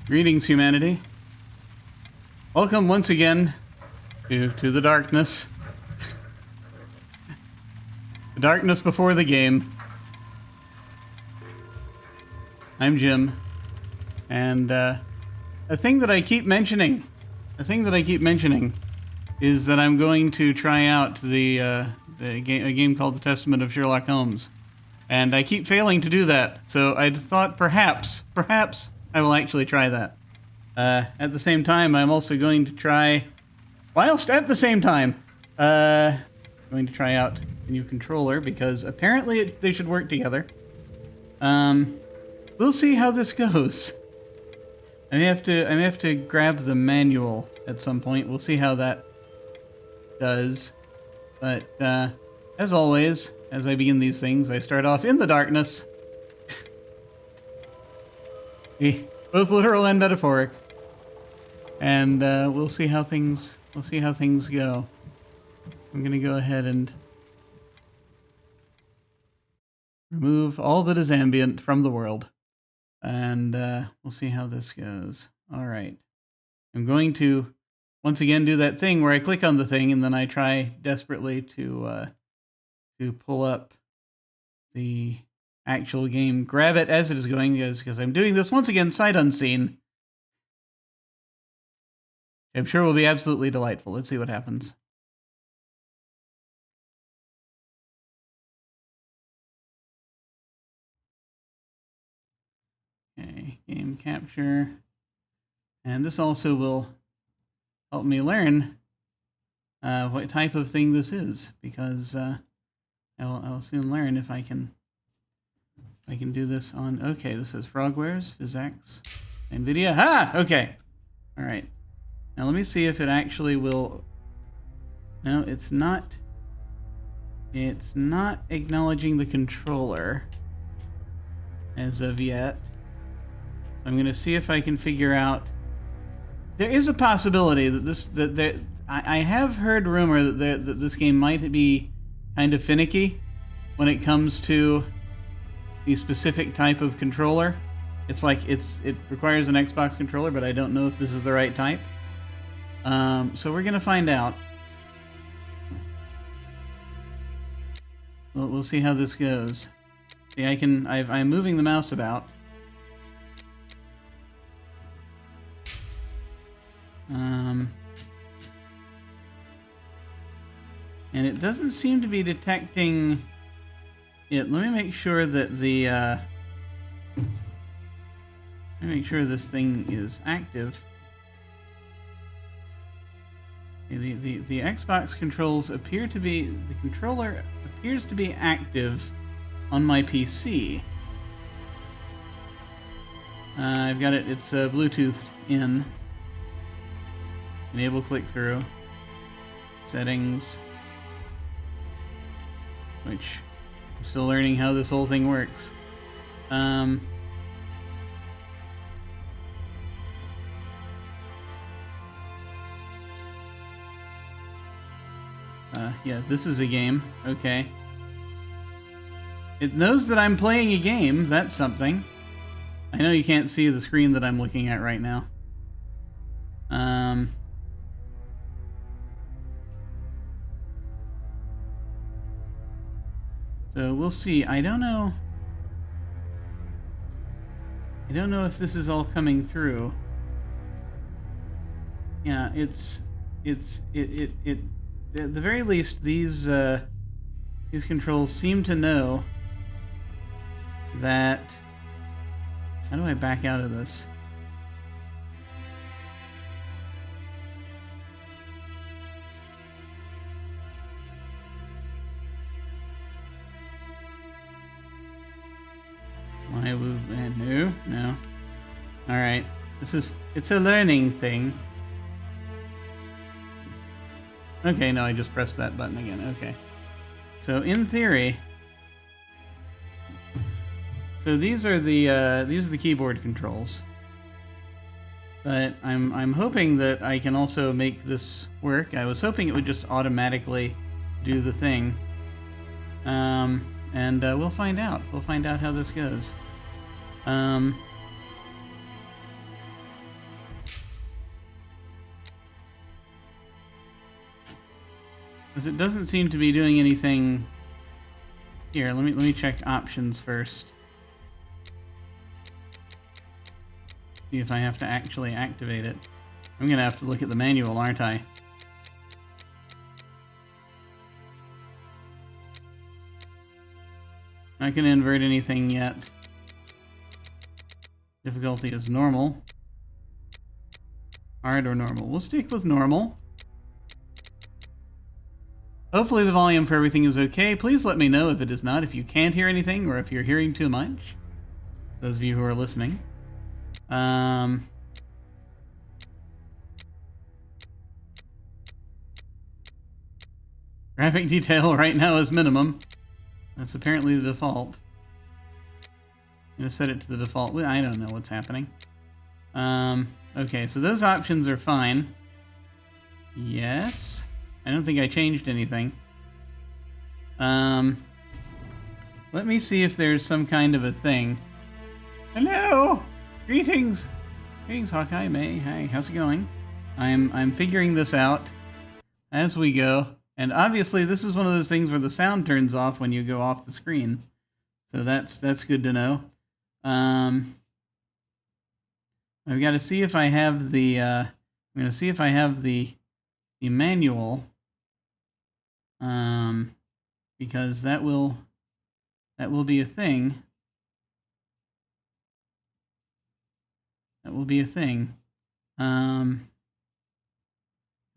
Greetings, humanity. Welcome once again to the darkness. The darkness before the game. I'm Jim. And a thing that I keep mentioning is that I'm going to try out a game called The Testament of Sherlock Holmes. And I keep failing to do that. So I thought perhaps I will actually try that. At the same time, I'm also going to try, going to try out a new controller because apparently they should work together. We'll see how this goes. I may have to grab the manual at some point. We'll see how that does. But as always, as I begin these things, I start off in the darkness. Both literal and metaphoric. And we'll see how things go. I'm gonna go ahead and remove all that is ambient from the world. And we'll see how this goes. All right. I'm going to once again do that thing where I click on the thing and then I try desperately to pull up the actual game, grab it as it is going, because I'm doing this once again sight unseen. I'm sure will be absolutely delightful. Let's see what happens. Okay, game capture. And this also will help me learn what type of thing this is, because I'll soon learn if I can do this on. Okay, this is Frogwares, PhysX, NVIDIA. Okay. All right. Now let me see if it actually will. No, it's not. It's not acknowledging the controller as of yet. So I'm going to see if I can figure out. There is a possibility that I have heard rumor that this game might be kind of finicky when it comes to the specific type of controller. It's like it requires an Xbox controller, but I don't know if this is the right type. So we're gonna find out. We'll see how this goes. See, I'm moving the mouse about. And it doesn't seem to be detecting it. Let me make sure that let me make sure this thing is active. The Xbox controls appear to be, the controller appears to be active on my PC. I've got it's Bluetoothed in. Enable click through. Settings. Which I'm still learning how this whole thing works. Yeah, this is a game. Okay. It knows that I'm playing a game. That's something. I know you can't see the screen that I'm looking at right now. So we'll see. I don't know if this is all coming through. Yeah, at the very least, these controls seem to know that. How do I back out of this? Why move? No. All right. It's a learning thing. Okay, no, I just pressed that button again. Okay. So in theory, these are the keyboard controls. But I'm hoping that I can also make this work. I was hoping it would just automatically do the thing. And we'll find out. We'll find out how this goes. Because it doesn't seem to be doing anything. Here, let me check options first. See if I have to actually activate it. I'm gonna have to look at the manual, aren't I? Not gonna invert anything yet. Difficulty is normal. Hard or normal? We'll stick with normal. Hopefully the volume for everything is okay. Please let me know if it is not, if you can't hear anything, or if you're hearing too much. Those of you who are listening. Graphic detail right now is minimum. That's apparently the default. I'm going to set it to the default. Well, I don't know what's happening. Okay, so those options are fine. Yes. I don't think I changed anything. Let me see if there's some kind of a thing. Hello! Greetings! Greetings, Hawkeye, May. Hi, how's it going? I'm figuring this out as we go. And obviously this is one of those things where the sound turns off when you go off the screen. So that's good to know. I've got to see if I have the I'm going to see if I have the manual, because that will be a thing. That will be a thing. Because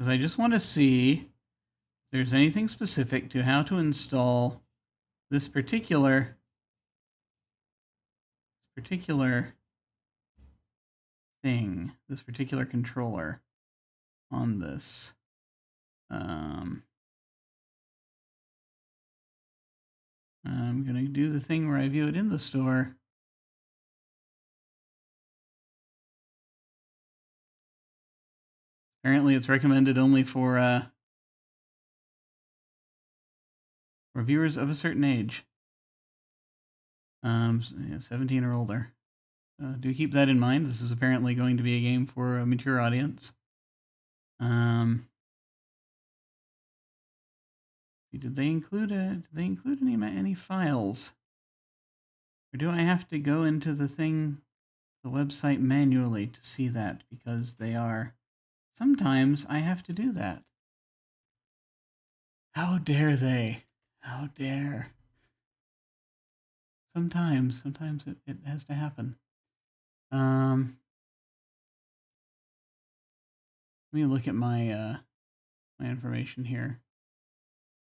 I just want to see if there's anything specific to how to install this particular thing, this particular controller on this. I'm going to do the thing where I view it in the store. Apparently it's recommended only for viewers of a certain age. 17 or older. Do keep that in mind. This is apparently going to be a game for a mature audience. Did they include any files? Or do I have to go into the website manually to see that? Because they are. Sometimes I have to do that. How dare they? How dare. Sometimes it has to happen. Let me look at my my information here,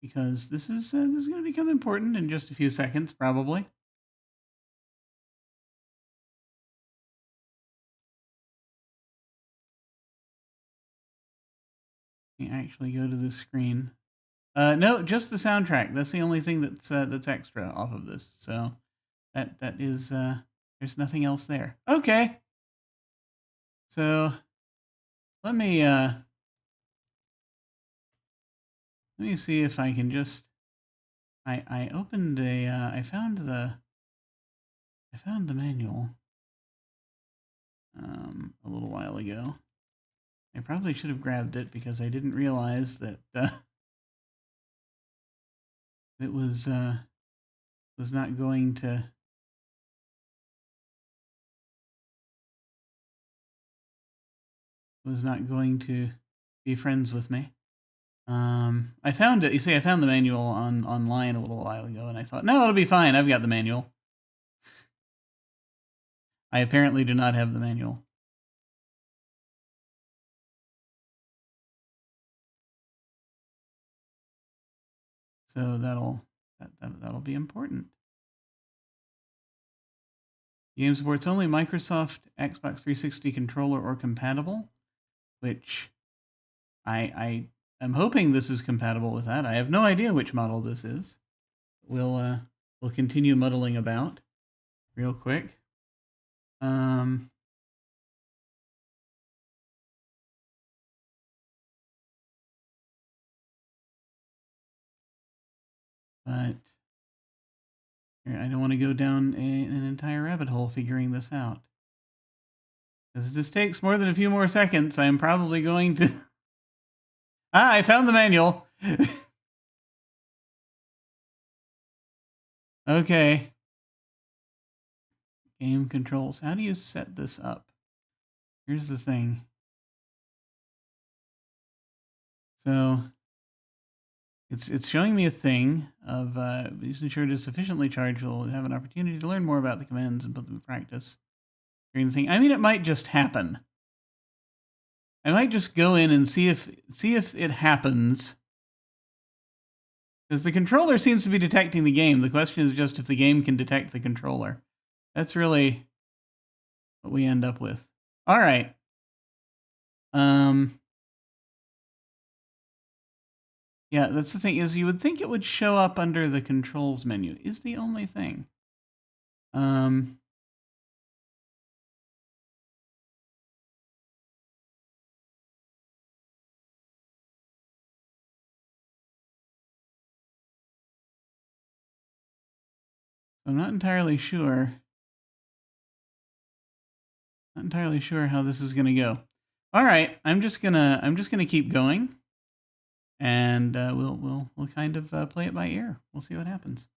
because this is going to become important in just a few seconds, probably. Let me actually go to this screen. No, just the soundtrack. That's the only thing that's extra off of this. So that is there's nothing else there. Okay. So let me see if I can just I opened a I found the manual a little while ago. I probably should have grabbed it because I didn't realize that it was not going to be friends with me. I found it. You see, I found the manual online a little while ago, and I thought, no, it'll be fine. I've got the manual. I apparently do not have the manual. So that'll be important. The game supports only Microsoft Xbox 360 controller or compatible, which I am hoping this is compatible with that. I have no idea which model this is. We'll continue muddling about real quick. But I don't want to go down an entire rabbit hole figuring this out. Because if this takes more than a few more seconds, I'm probably going to... I found the manual! Okay. Game controls. How do you set this up? Here's the thing. So it's showing me a thing of please ensure it is sufficiently charged. You'll have an opportunity to learn more about the commands and put them in practice. During the thing. I mean, it might just happen. I might just go in and see if it happens. Because the controller seems to be detecting the game. The question is just if the game can detect the controller. That's really what we end up with. All right. Yeah, that's the thing, is you would think it would show up under the controls menu, is the only thing. I'm not entirely sure. Not entirely sure how this is gonna go. All right, I'm just gonna keep going, and we'll kind of play it by ear. We'll see what happens.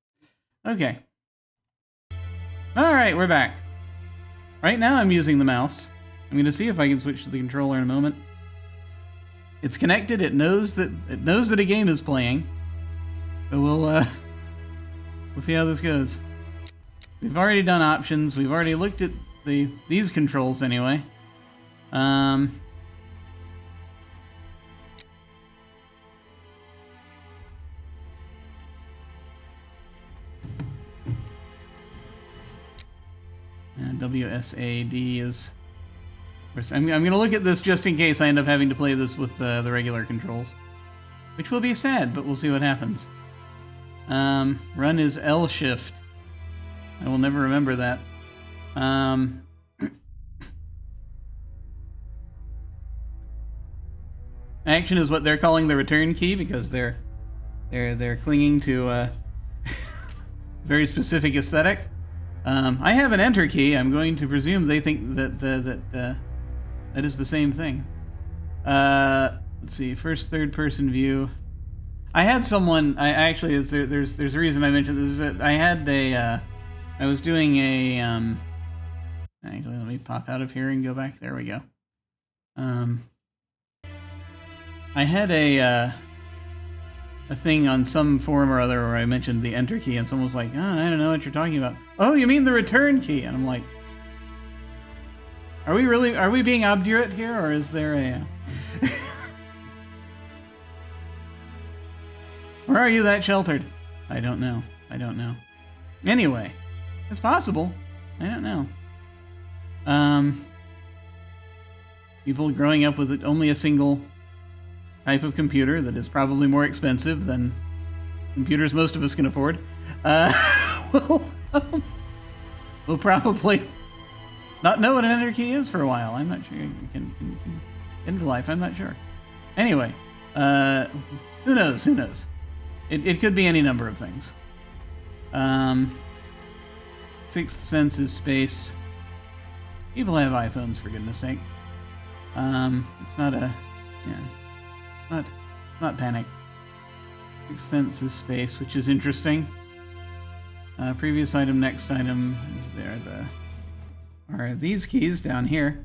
Okay. All right, we're back. Right now, I'm using the mouse. I'm gonna see if I can switch to the controller in a moment. It's connected. It knows that a game is playing. So we'll see how this goes. We've already done options. We've already looked at these controls anyway. And WSAD is... I'm going to look at this just in case I end up having to play this with the regular controls. Which will be sad, but we'll see what happens. Run is L shift. I will never remember that. Action is what they're calling the return key because they're clinging to a very specific aesthetic. I have an enter key. I'm going to presume they think that that is the same thing. Let's see. First, third person view. I had someone. I actually there's a reason I mentioned this. I had a. I was doing a. Actually, let me pop out of here and go back. There we go. I had a thing on some forum or other where I mentioned the enter key, and someone was like, "Oh, I don't know what you're talking about." Oh, you mean the return key? And I'm like, "Are we being obdurate here, or is there a?" Or are you that sheltered? I don't know. I don't know. Anyway, it's possible. I don't know. People growing up with only a single type of computer that is probably more expensive than computers most of us can afford, we'll probably not know what an enter key is for a while. I'm not sure. You can get into life. I'm not sure. Anyway, who knows? Who knows? It could be any number of things. Sixth sense is space. People have iPhones, for goodness sake. It's not a... Yeah. Not panic. Sixth sense is space, which is interesting. Previous item, next item is there. Are these keys down here.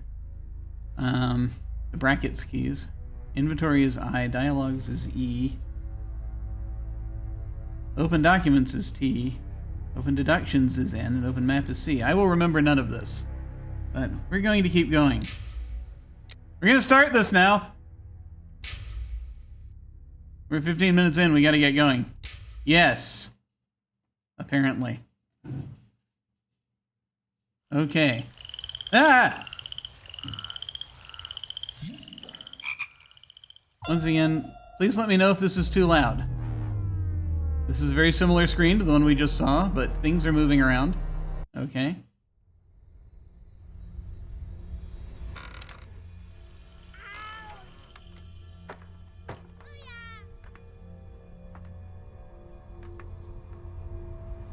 The brackets keys. Inventory is I. Dialogues is E. Open documents is T. Open deductions is N. And open map is C. I will remember none of this. But we're going to keep going. We're going to start this now. We're 15 minutes in. We got to get going. Yes. Apparently. Okay. Ah! Once again, please let me know if this is too loud. This is a very similar screen to the one we just saw, but things are moving around. Okay.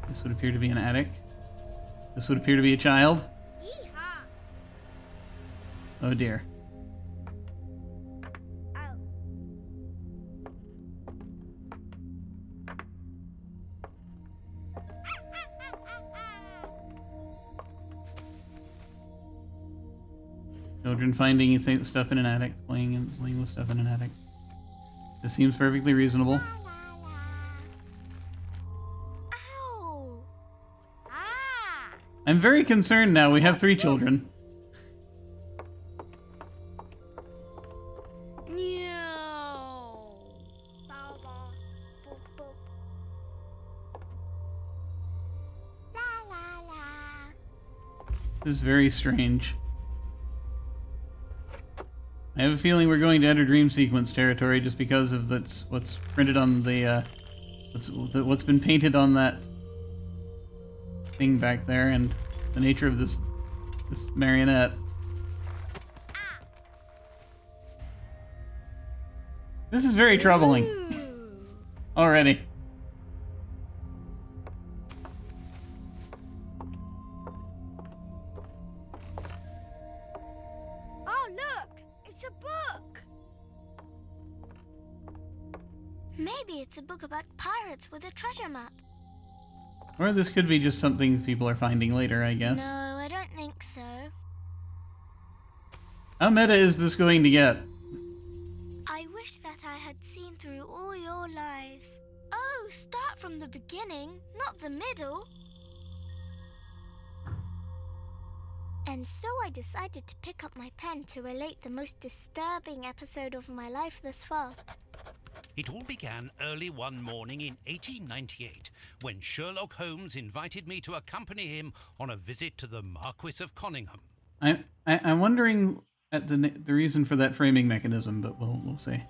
This would appear to be an attic. This would appear to be a child. Oh dear. Children finding stuff in an attic, playing with stuff in an attic. This seems perfectly reasonable. Ow. Ah. I'm very concerned now. We have 3 children. No. La la la. This is very strange. I have a feeling we're going to enter dream sequence territory just because of what's printed on the what's been painted on that thing back there and the nature of this marionette. This is very troubling already. Oh, look! It's a book! Maybe it's a book about pirates with a treasure map. Or this could be just something people are finding later, I guess. No, I don't think so. How meta is this going to get? I wish that I had seen through all your lies. Oh, start from the beginning, not the middle. And so I decided to pick up my pen to relate the most disturbing episode of my life thus far. It all began early one morning in 1898 when Sherlock Holmes invited me to accompany him on a visit to the Marquis of Conyngham. I'm wondering at the reason for that framing mechanism, but we'll see.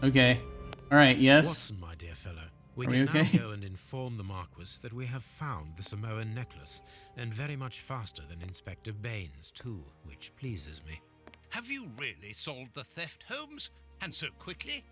Okay. All right. Yes. Watson, my dear fellow, we Are can we now okay? go and inform the Marquis that we have found the Samoan necklace, and very much faster than Inspector Baines too, which pleases me. Have you really solved the theft, Holmes? And so quickly?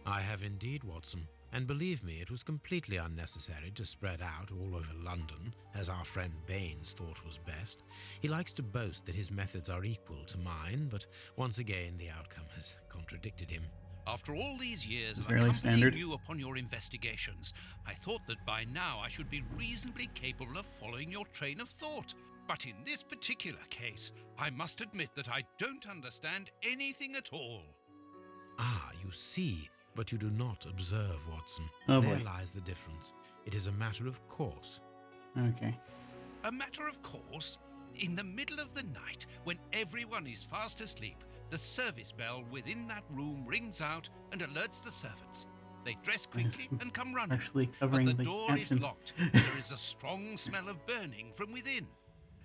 I have indeed, Watson, and believe me, it was completely unnecessary to spread out all over London, as our friend Baines thought was best. He likes to boast that his methods are equal to mine, but once again the outcome has contradicted him. After all these years of Fairly accompanying standard. you upon your investigations, I thought that by now I should be reasonably capable of following your train of thought. But in this particular case, I must admit that I don't understand anything at all. Ah, you see, but you do not observe, Watson. Oh, there boy. lies the difference. It is a matter of course. Okay. A matter of course, in the middle of the night, when everyone is fast asleep, the service bell within that room rings out and alerts the servants. They dress quickly and come running, Partially but covering the the door captions. is locked and there is a strong smell of burning from within.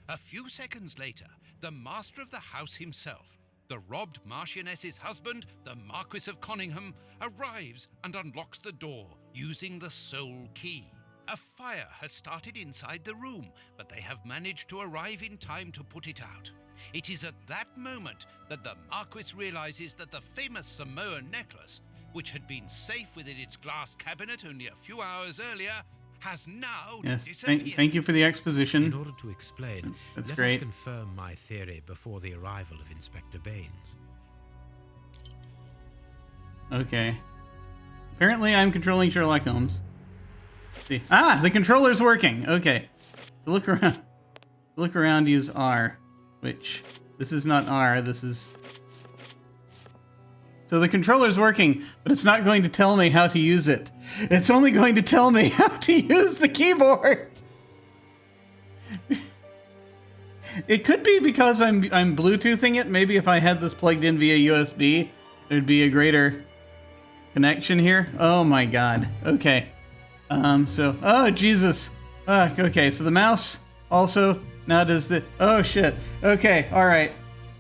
A few seconds later, the master of the house himself, the robbed Marchioness's husband, the Marquis of Conyngham, arrives and unlocks the door using the sole key. A fire has started inside the room, but they have managed to arrive in time to put it out. It is at that moment that the Marquis realizes that the famous Samoan necklace, which had been safe within its glass cabinet only a few hours earlier, has now Yes. disappeared. Thank you for the In exposition. order to explain, That's let great. us confirm my theory before the arrival of Inspector Baines. Okay. Apparently, I'm controlling Sherlock Holmes. Let's see. Ah, the controller's working. Okay. To look around. To look around, use R. Which this is not R. This is. So the controller's working, but it's not going to tell me how to use it. It's only going to tell me how to use the keyboard. It could be because I'm Bluetoothing it. Maybe if I had this plugged in via USB, there'd be a greater connection here. Oh my god. Okay. Oh Jesus. Okay, so the mouse also now does the, oh shit. Okay, alright.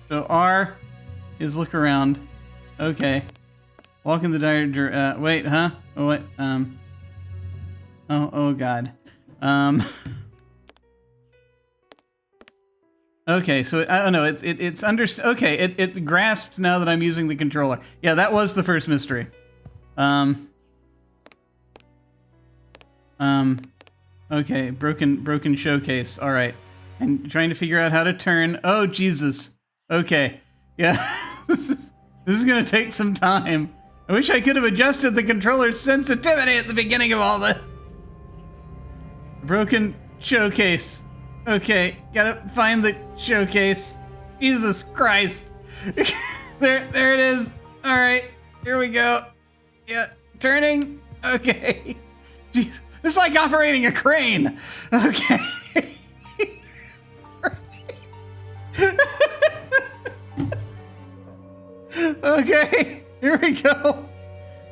So R is look around. Okay. Walk in the direction, wait, huh? Oh, wait, oh god. Okay, so I don't know, it's okay, it grasped now that I'm using the controller. Yeah, that was the first mystery. Okay, broken showcase. All right. And trying to figure out how to turn. Oh, Jesus. Okay. Yeah. This is going to take some time. I wish I could have adjusted the controller's sensitivity at the beginning of all this. Broken showcase. Okay, gotta find the showcase. Jesus Christ. There it is. All right, here we go. Yeah, turning. Okay. Jeez, this is like operating a crane. Okay. Okay, here we go.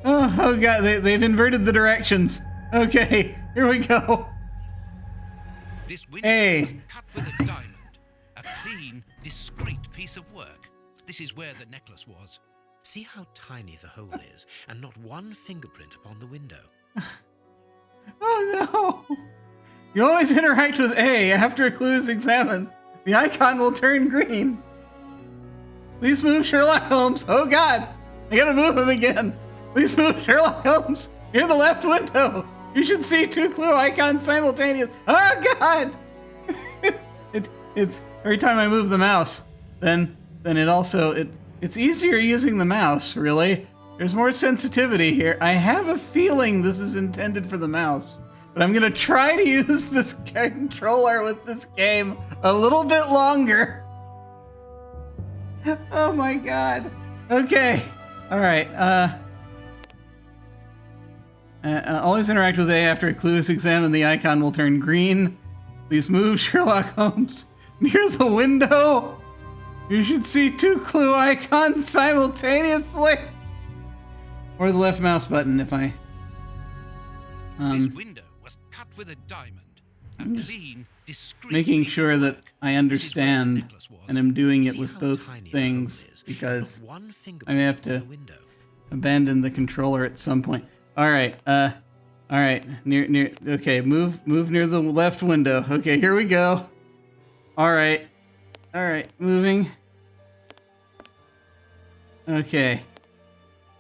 Oh God, they've inverted the directions. Okay, here we go. This window Hey. was cut with a diamond. A clean, discreet piece of work. This is where the necklace was. See how tiny the hole is, and not one fingerprint upon the window. Oh no! You always interact with A after a clue is examined. The icon will turn green. Please move Sherlock Holmes. Oh God! I gotta move him again. Please move Sherlock Holmes near the left window. You should see 2 clue icons simultaneous. Oh God! It's every time I move the mouse, then it's easier using the mouse. Really, there's more sensitivity here. I have a feeling this is intended for the mouse, but I'm gonna try to use this controller with this game a little bit longer. Oh my God. Okay. All right. Always interact with A after a clue is examined. The icon will turn green. Please move Sherlock Holmes near the window. You should see 2 clue icons simultaneously. Or the left mouse button if I... This window was cut with a diamond. A I'm just clean, discreet making piece sure of that work. I This is where the understand, necklace was. and I'm doing it See with how both tiny the things hole is, because and not one I fingerprint may have upon to the window. abandon the controller at some point. All right. All right. Near. Okay. Move near the left window. Okay. Here we go. All right. Moving. Okay.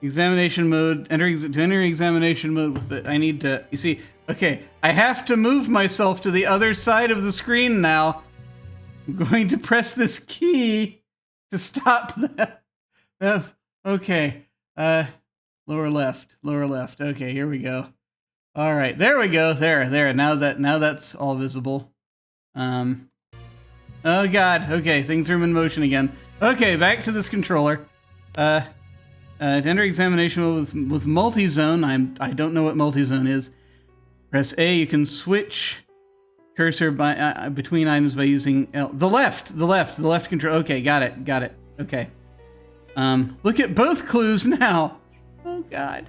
Examination mode. To enter examination mode with it. I need to. You see. Okay. I have to move myself to the other side of the screen now. I'm going to press this key to stop that. Okay. Lower left. Okay, here we go. All right, there we go. There. Now that's all visible. Oh God. Okay, things are in motion again. Okay, back to this controller. To enter examination mode with multi-zone. I don't know what multi-zone is. Press A. You can switch cursor by between items by using L. The left control. Okay, got it. Okay. Look at both clues now. Oh God.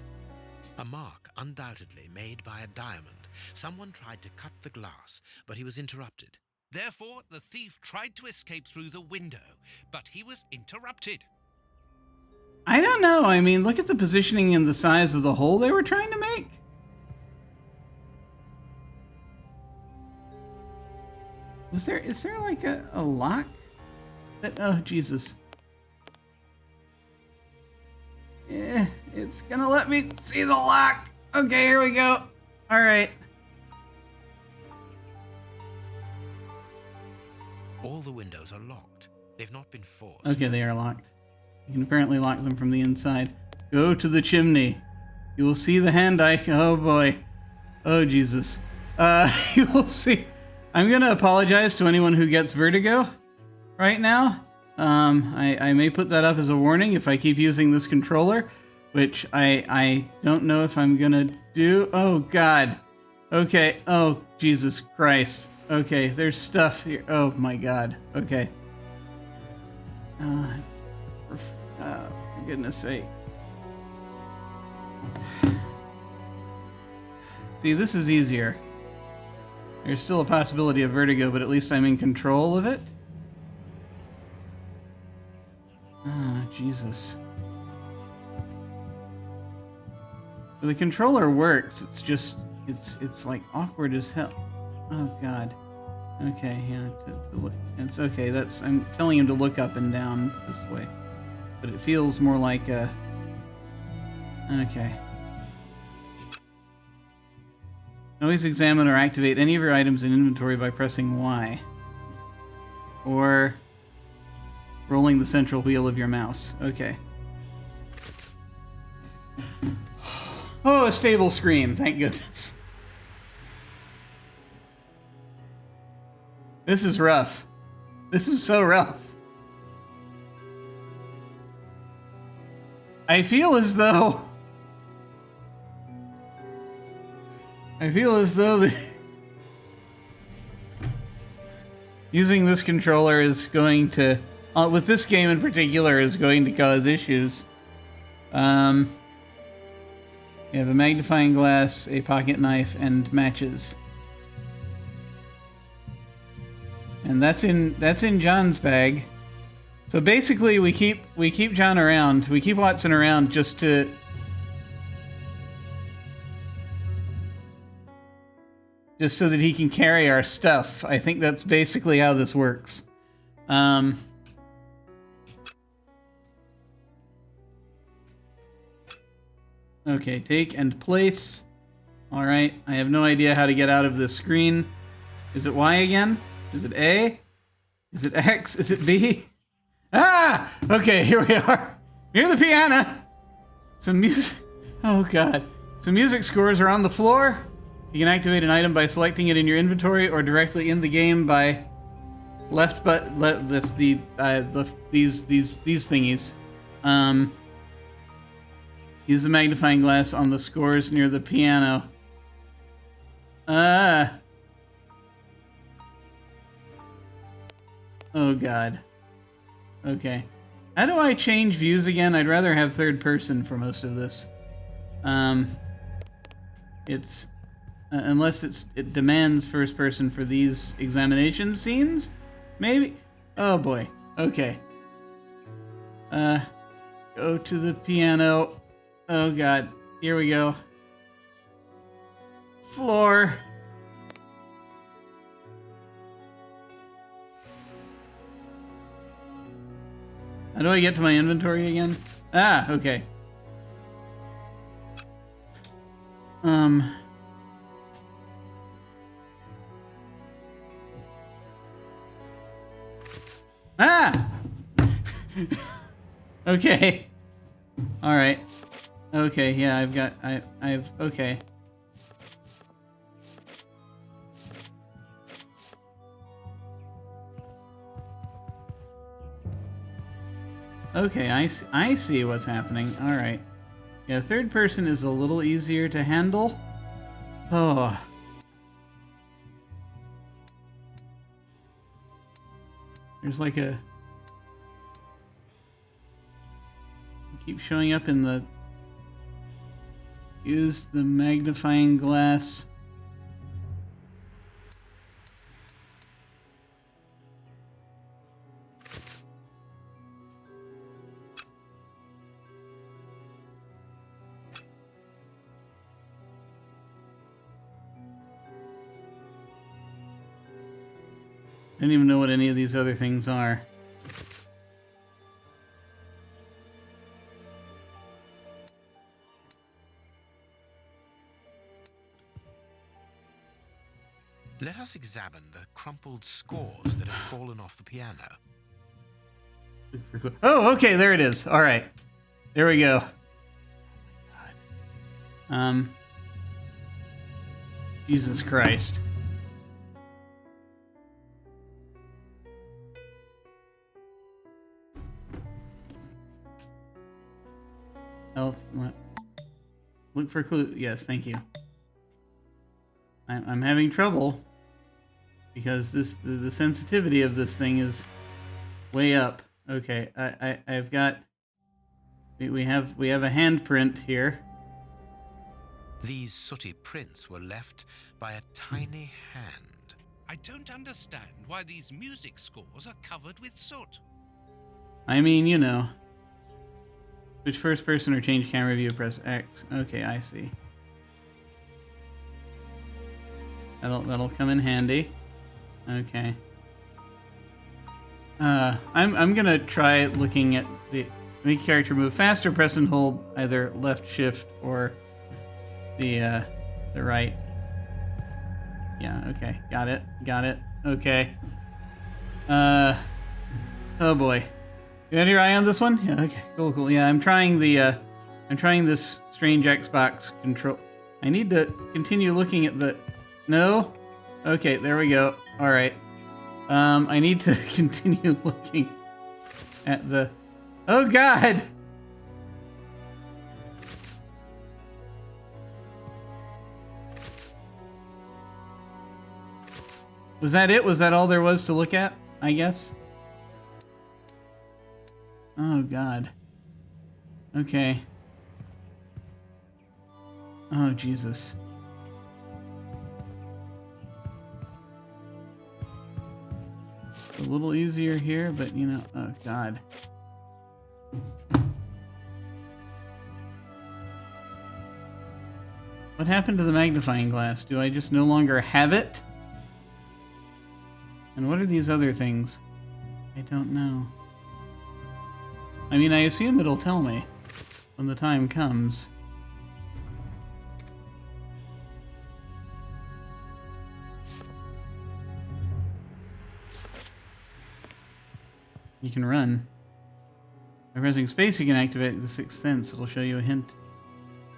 A mark undoubtedly made by a diamond. Someone tried to cut the glass, but he was interrupted. Therefore, the thief tried to escape through the window, but he was interrupted. I don't know. I mean, look at the positioning and the size of the hole they were trying to make. Is there like a lock? Oh, Jesus. Yeah, it's gonna let me see the lock. Okay, here we go. All right. All the windows are locked. They've not been forced. Okay, they are locked. You can apparently lock them from the inside. Go to the chimney. You will see the hand icon. Oh boy. Oh Jesus. You will see. I'm gonna apologize to anyone who gets vertigo right now. I may put that up as a warning if I keep using this controller, which I don't know if I'm gonna do. Oh God. Okay. Oh Jesus Christ. Okay, there's stuff here. Oh my God. Okay. For goodness sake. See, this is easier. There's still a possibility of vertigo, but at least I'm in control of it. Ah, Jesus. The controller works. It's just, it's like awkward as hell. Oh God. Okay, yeah, to look. It's okay. I'm telling him to look up and down this way, but it feels more like a. Okay. Always examine or activate any of your items in inventory by pressing Y, or rolling the central wheel of your mouse. Okay. Oh, a stable screen. Thank goodness. This is rough. This is so rough. I feel as though using this controller is going to, with this game in particular, is going to cause issues. You have a magnifying glass, a pocket knife, and matches. And that's in John's bag. So basically, we keep John around. We keep Watson around just so that he can carry our stuff. I think that's basically how this works. Okay, take and place. All right, I have no idea how to get out of this screen. Is it Y again? Is it A? Is it X? Is it B? Ah! Okay, here we are. Near the piano. Some music. Oh, God. Some music scores are on the floor. You can activate an item by selecting it in your inventory or directly in the game by these thingies. Use the magnifying glass on the scores near the piano. Oh, God. Okay. How do I change views again? I'd rather have third person for most of this. It's... unless it demands first person for these examination scenes? Maybe? Oh, boy. Okay. Go to the piano. Oh, God. Here we go. Floor. How do I get to my inventory again? Ah, okay. Ah! Okay. All right. Okay, yeah, okay. Okay, I see what's happening. All right. Yeah, third person is a little easier to handle. Oh. There's like a... keep showing up in the... use the magnifying glass. I don't even know what any of these other things are. Let us examine the crumpled scores that have fallen off the piano. Oh, okay, there it is. All right. There we go. Jesus Christ. Health. Look for clue. Yes, thank you. I'm having trouble because the sensitivity of this thing is way up. Okay, I've got. We have a handprint here. These sooty prints were left by a tiny hand. I don't understand why these music scores are covered with soot. I mean, you know. Switch first person or change camera view, press X. Okay, I see. That'll come in handy. Okay. I'm gonna try looking at the make character move faster, press and hold either left shift or the right. Yeah, okay. Got it. Okay. Oh boy. You got your eye on this one? Yeah, okay. Cool. Yeah, I'm trying this strange Xbox control. I need to continue looking at the... No? Okay, there we go. Alright. I need to continue looking at the... Oh, God! Was that it? Was that all there was to look at, I guess? Oh, God. Okay. Oh, Jesus. A little easier here, but you know, oh, God. What happened to the magnifying glass? Do I just no longer have it? And what are these other things? I don't know. I mean, I assume it'll tell me when the time comes. You can run. By pressing space, you can activate the sixth sense. It'll show you a hint.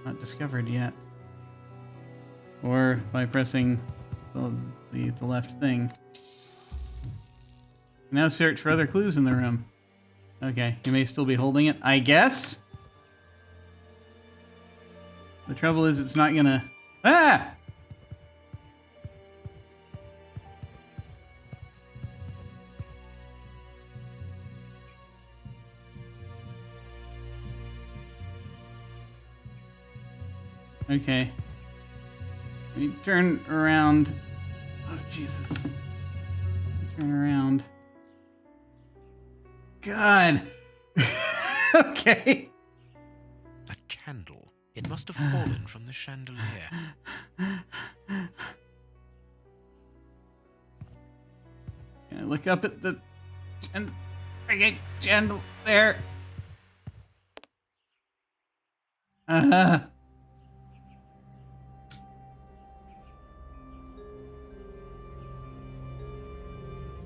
Not discovered yet. Or by pressing the left thing. Now search for other clues in the room. Okay, you may still be holding it, I guess? The trouble is it's not gonna... Ah! Okay. Let me turn around. Oh, Jesus. Turn around. God. Okay. A candle. It must have fallen from the chandelier. Can I look up at the candle there? Uh-huh.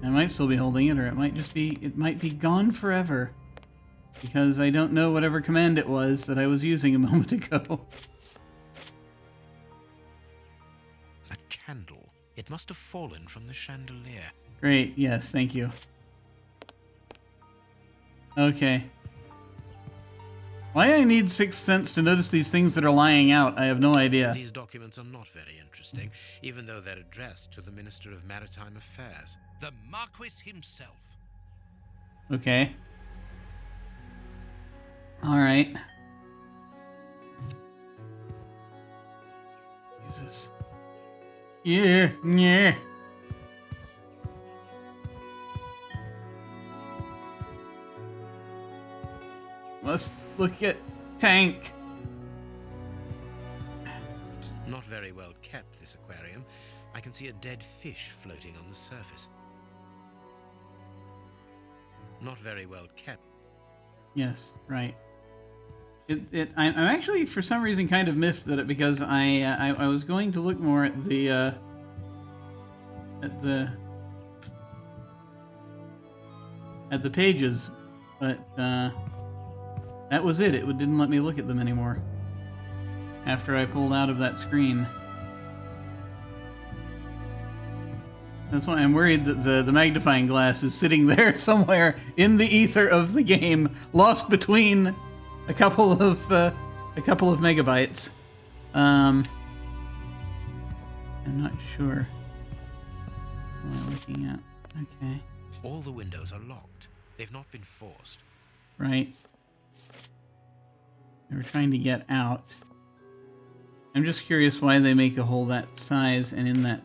I might still be holding it, or it might just be, it might be gone forever. Because I don't know whatever command it was that I was using a moment ago. A candle. It must have fallen from the chandelier. Great, yes, thank you. Okay. Why I need sixth sense to notice these things that are lying out, I have no idea. These documents are not very interesting, even though they're addressed to the Minister of Maritime Affairs. The Marquis himself. Okay. Alright. Jesus. Yeah, yeah. Let's look at tank. Not very well kept, this aquarium. I can see a dead fish floating on the surface. Not very well kept. Yes, right. I'm actually, for some reason, kind of miffed that it, because I was going to look more at the pages, but that was it. It didn't let me look at them anymore after I pulled out of that screen. That's why I'm worried that the magnifying glass is sitting there somewhere in the ether of the game, lost between a couple of megabytes. I'm not sure what I'm looking at. Okay. All the windows are locked. They've not been forced. Right. They were trying to get out. I'm just curious why they make a hole that size and in that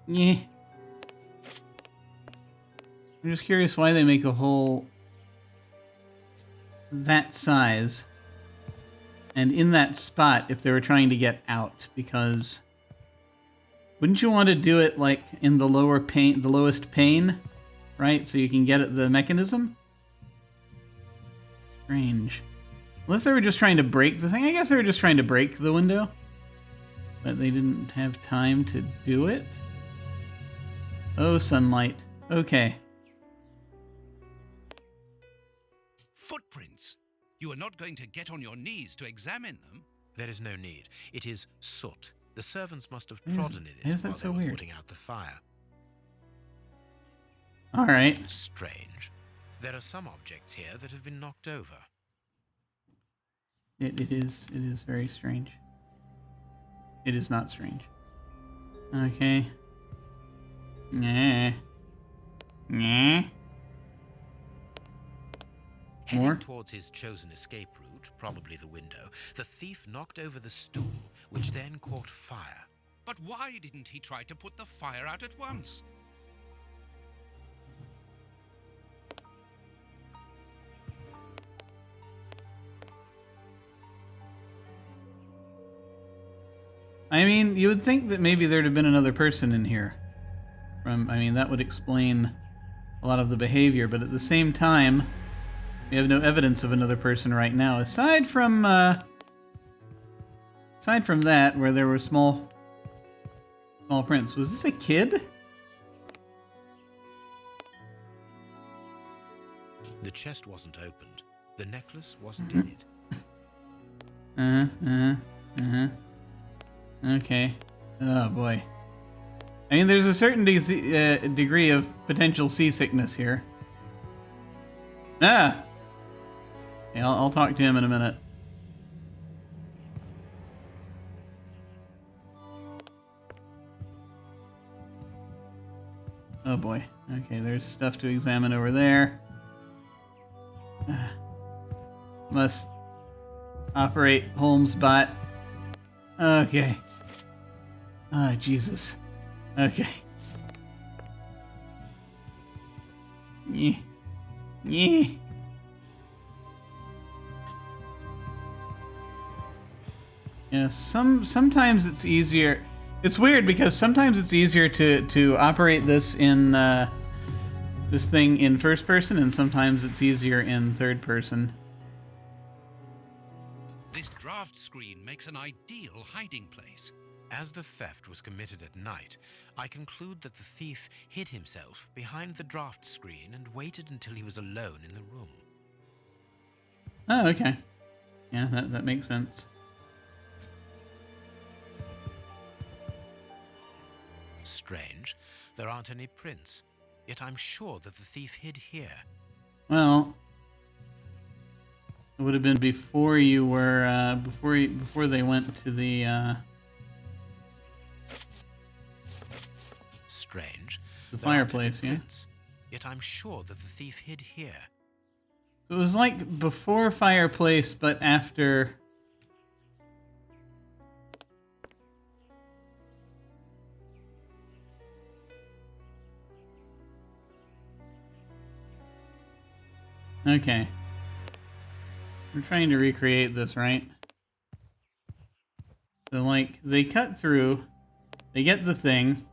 yeah. I'm just curious why they make a hole that size and in that spot if they were trying to get out, because wouldn't you want to do it like in the lowest pane, right? So you can get at the mechanism? Strange. Unless they were just trying to break the thing. I guess they were just trying to break the window. But they didn't have time to do it. Oh, sunlight. Okay. Footprints. You are not going to get on your knees to examine them. There is no need. It is soot. The servants must have Why is- trodden in why it is that while so they were weird? putting out the fire. All right. Strange. There are some objects here that have been knocked over. It is very strange. It is not strange. Okay. Nah. Nah. Heading More? towards his chosen escape route, probably the window, the thief knocked over the stool, which then caught fire. But why didn't he try to put the fire out at once? I mean, you would think that maybe there'd have been another person in here. I mean, that would explain a lot of the behavior, but at the same time, we have no evidence of another person right now, aside from that, where there were small prints. Was this a kid? The chest wasn't opened. The necklace wasn't in it. Okay. Oh boy. I mean, there's a certain degree of potential seasickness here. Ah! Okay, I'll talk to him in a minute. Oh boy. Okay, there's stuff to examine over there. Must operate Holmes bot. Okay. Ah, Jesus. Okay. Yeah. Yeah. Yeah, sometimes it's easier. It's weird because sometimes it's easier to operate this in this thing in first person, and sometimes it's easier in third person. This draft screen makes an ideal hiding place. As the theft was committed at night, I conclude that the thief hid himself behind the draft screen and waited until he was alone in the room. Oh, okay. Yeah, that makes sense. Strange. There aren't any prints. Yet I'm sure that the thief hid here. Well, it would have been before you were before they went to the Strange. The There aren't fireplace, any yeah? prints. Yet I'm sure that the thief hid here. So it was like before fireplace, but after. Okay. We're trying to recreate this, right? So, like, they cut through, they get the thing.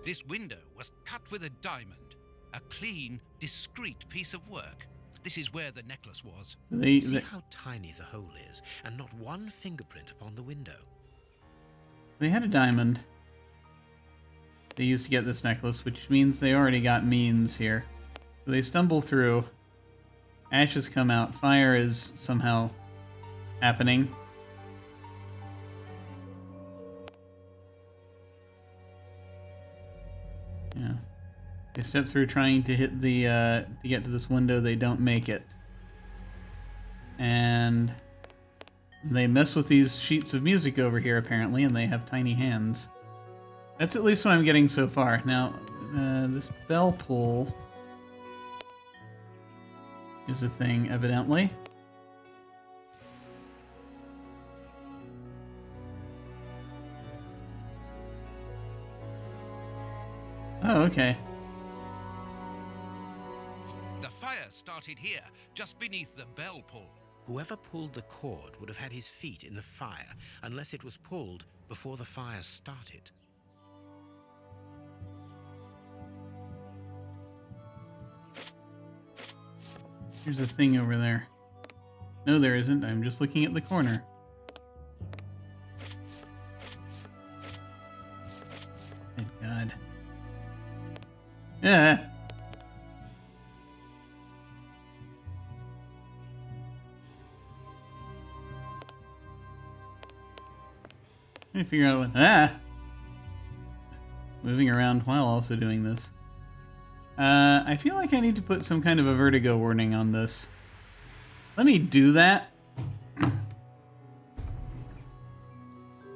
This window was cut with a diamond. A clean, discreet piece of work. This is where the necklace was. So they See how tiny the hole is, and not one fingerprint upon the window. had a diamond they used to get this necklace, which means they already got means here. So they stumble through. Ashes come out. Fire is somehow happening. Yeah. They step through trying to hit the to get to this window. They don't make it. And they mess with these sheets of music over here, apparently, and they have tiny hands. That's at least what I'm getting so far. Now, this bell pull is a thing, evidently. Oh, okay. The fire started here, just beneath the bell pull. Whoever pulled the cord would have had his feet in the fire, unless it was pulled before the fire started. There's a thing over there. No, there isn't. I'm just looking at the corner. Thank God. Yeah. Trying to figure out what... Moving around while also doing this. I feel like I need to put some kind of a vertigo warning on this. Let me do that.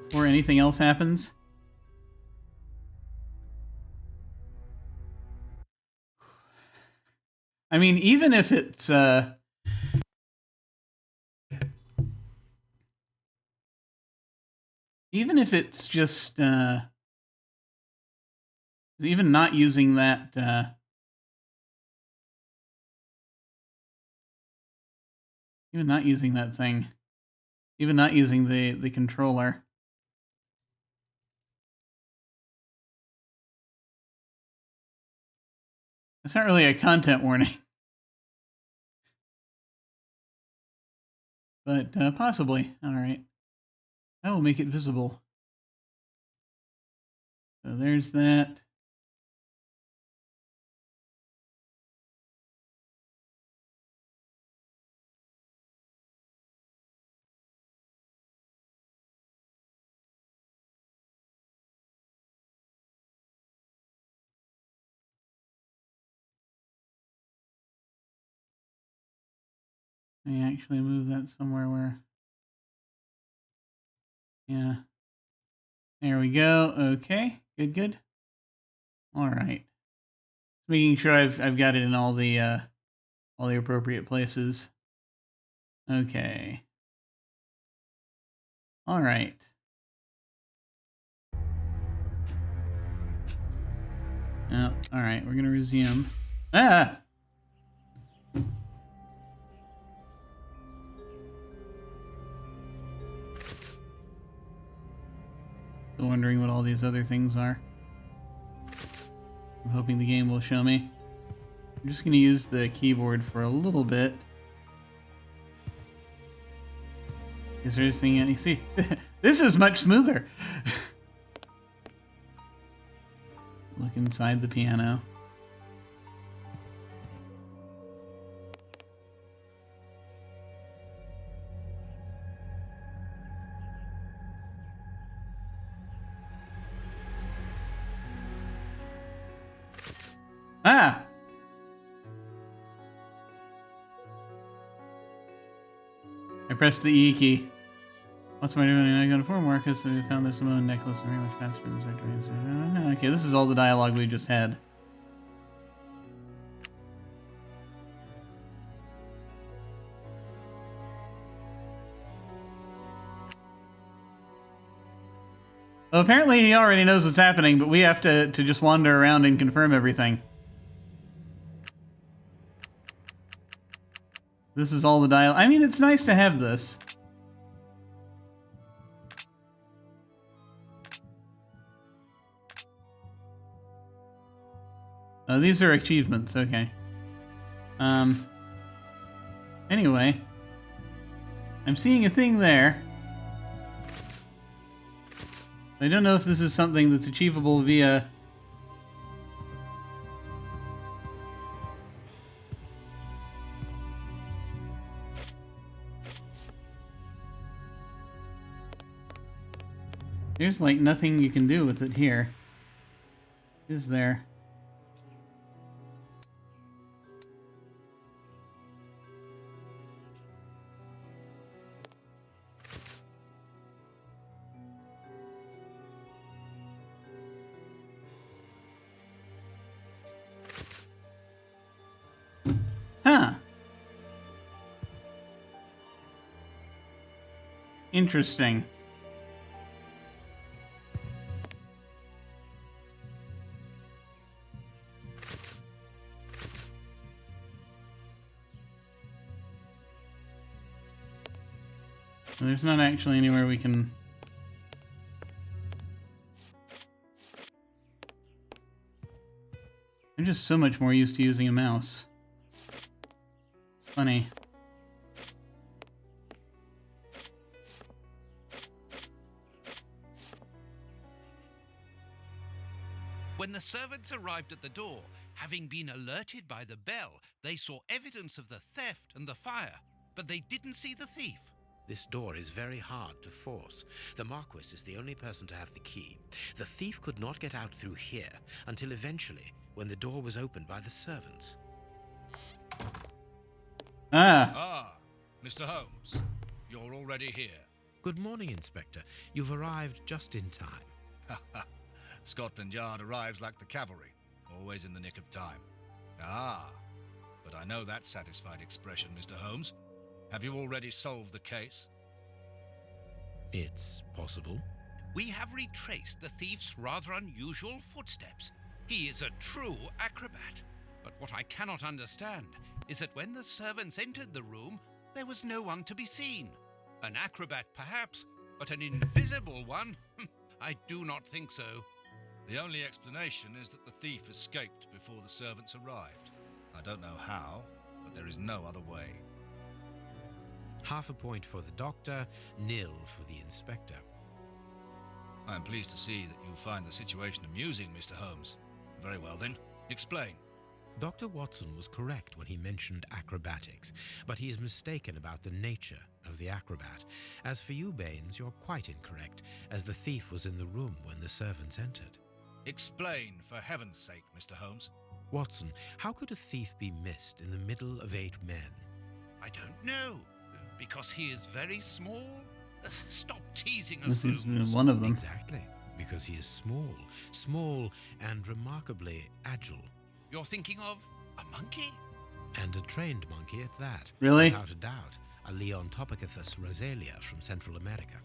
Before anything else happens. I mean, even if it's... even if it's just... even not using that... even not using that thing. Even not using the controller. It's not really a content warning. But possibly. Alright. I will make it visible. So there's that. Let me actually move that somewhere where... Yeah. There we go. Okay. Good, good. Alright. Making sure I've got it in all the appropriate places. Okay. Alright. Oh, alright, we're gonna resume. Ah! Still wondering what all these other things are. I'm hoping the game will show me. I'm just gonna use the keyboard for a little bit. Is there anything you see? This is much smoother! Look inside the piano. Ah! I pressed the E key. What's my doing? I got a form Marcus. We found this Simone necklace very much faster than Sector. Okay, this is all the dialogue we just had. Well, apparently he already knows what's happening, but we have to just wander around and confirm everything. This is all the dialogue. I mean, it's nice to have this. Oh, these are achievements, okay. Anyway. I'm seeing a thing there. I don't know if this is something that's achievable via... There's like nothing you can do with it here. Is there? Huh. Interesting. There's not actually anywhere we can... I'm just so much more used to using a mouse. It's funny. When the servants arrived at the door, having been alerted by the bell, they saw evidence of the theft and the fire, but they didn't see the thief. This door is very hard to force. The Marquis is the only person to have the key. The thief could not get out through here until eventually, when the door was opened by the servants. Ah. Mr. Holmes, you're already here. Good morning, Inspector. You've arrived just in time. Scotland Yard arrives like the cavalry, always in the nick of time. But I know that satisfied expression, Mr. Holmes. Have you already solved the case? It's possible. We have retraced the thief's rather unusual footsteps. He is a true acrobat. But what I cannot understand is that when the servants entered the room, there was no one to be seen. An acrobat, perhaps, but an invisible one? I do not think so. The only explanation is that the thief escaped before the servants arrived. I don't know how, but there is no other way. Half a point for the doctor, nil for the inspector. I am pleased to see that you find the situation amusing, Mr. Holmes. Very well then, explain. Dr. Watson was correct when he mentioned acrobatics, but he is mistaken about the nature of the acrobat. As for you, Baines, you're quite incorrect, as the thief was in the room when the servants entered. Explain, for heaven's sake, Mr. Holmes. Watson, how could a thief be missed in the middle of 8 men? I don't know. Because he is very small? Stop teasing us, This is Holmes. one of them. Exactly, because he is small and remarkably agile. You're thinking of a monkey? And a trained monkey at that. Really? Without a doubt, a Leontopithecus rosalia from Central America.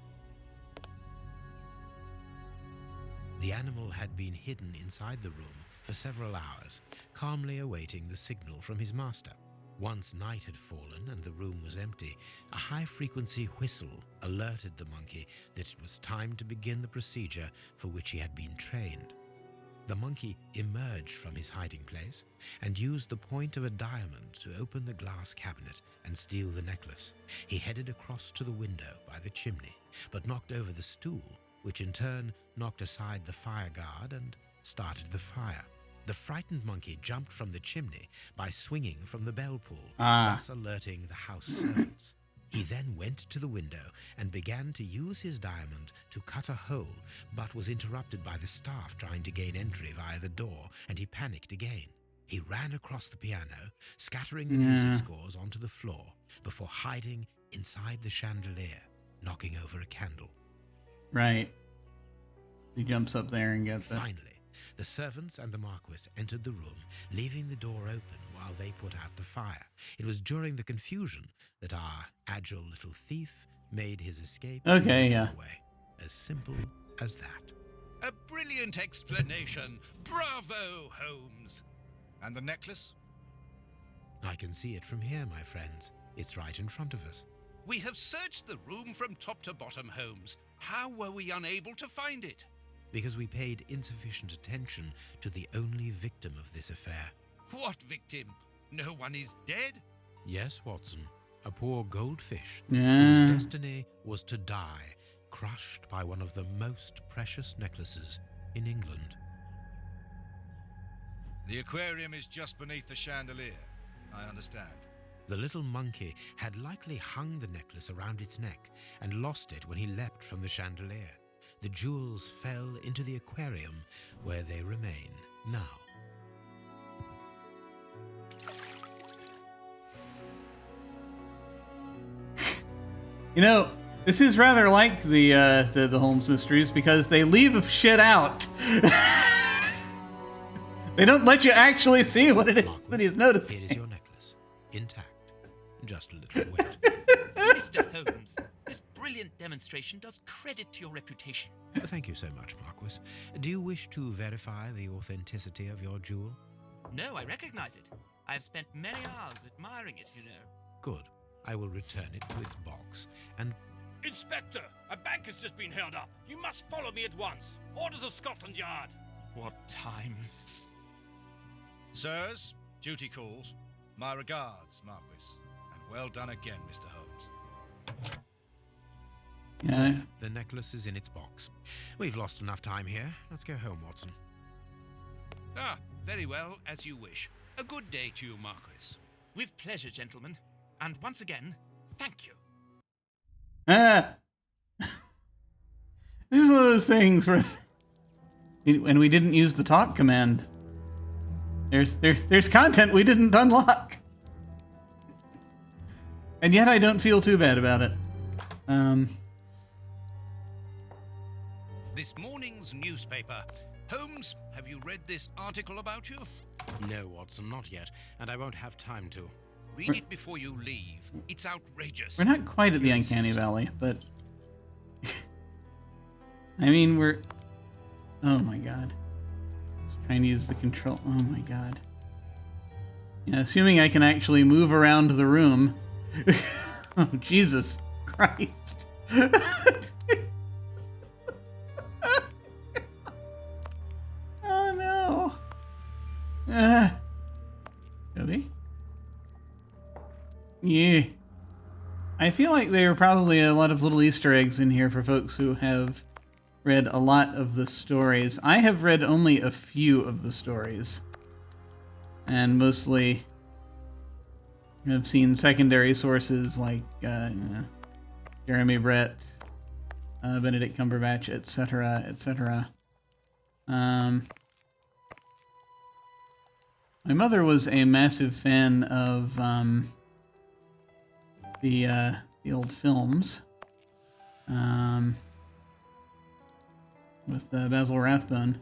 The animal had been hidden inside the room for several hours, calmly awaiting the signal from his master. Once night had fallen and the room was empty, a high-frequency whistle alerted the monkey that it was time to begin the procedure for which he had been trained. The monkey emerged from his hiding place and used the point of a diamond to open the glass cabinet and steal the necklace. He headed across to the window by the chimney, but knocked over the stool, which in turn knocked aside the fire guard and started the fire. The frightened monkey jumped from the chimney by swinging from the bell pull, thus alerting the house servants. He then went to the window and began to use his diamond to cut a hole, but was interrupted by the staff trying to gain entry via the door, and he panicked again. He ran across the piano, scattering the music scores onto the floor, before hiding inside the chandelier, knocking over a candle. Right. He jumps up there and gets it. Finally, the servants and the Marquis entered the room, leaving the door open while they put out the fire. It was during the confusion that our agile little thief made his escape. Okay, yeah. Way. As simple as that. A brilliant explanation. Bravo, Holmes. And the necklace? I can see it from here, my friends. It's right in front of us. We have searched the room from top to bottom, Holmes. How were we unable to find it? Because we paid insufficient attention to the only victim of this affair. What victim? No one is dead? Yes, Watson. A poor goldfish Yeah. whose destiny was to die, crushed by one of the most precious necklaces in England. The aquarium is just beneath the chandelier. I understand. The little monkey had likely hung the necklace around its neck and lost it when he leapt from the chandelier. The jewels fell into the aquarium, where they remain now. You know, this is rather like the Holmes mysteries because they leave shit out. They don't let you actually see what it is Marquis, that he's noticing. here is your necklace, intact, just a little wet. Mr. Holmes, this brilliant demonstration does credit to your reputation. Thank you so much, Marquis. Do you wish to verify the authenticity of your jewel? No, I recognize it. I have spent many hours admiring it, you know. Good. I will return it to its box and... Inspector, a bank has just been held up. You must follow me at once. Orders of Scotland Yard. What times? Sirs, duty calls. My regards, Marquis. And well done again, Mr. Holmes. Yeah. The necklace is in its box. We've lost enough time here. Let's go home, Watson. Ah, very well, as you wish. A good day to you, Marquis. With pleasure, gentlemen. And once again, thank you. Ah! This is one of those things where... And we didn't use the talk command. There's content we didn't unlock. And yet I don't feel too bad about it. This morning's newspaper. Holmes, have you read this article about you? No, Watson, not yet, and I won't have time to. Read it before you leave. It's outrageous. We're not quite at the Uncanny Valley, but... I mean, we're... Oh my god. Just trying to use the control... Oh my god. Yeah, assuming I can actually move around the room. Oh, Jesus Christ. Oh no. Toby? Yeah. I feel like there are probably a lot of little Easter eggs in here for folks who have read a lot of the stories. I have read only a few of the stories. And mostly I've seen secondary sources like Jeremy Brett, Benedict Cumberbatch, etc., etc. My mother was a massive fan of the old films with Basil Rathbone,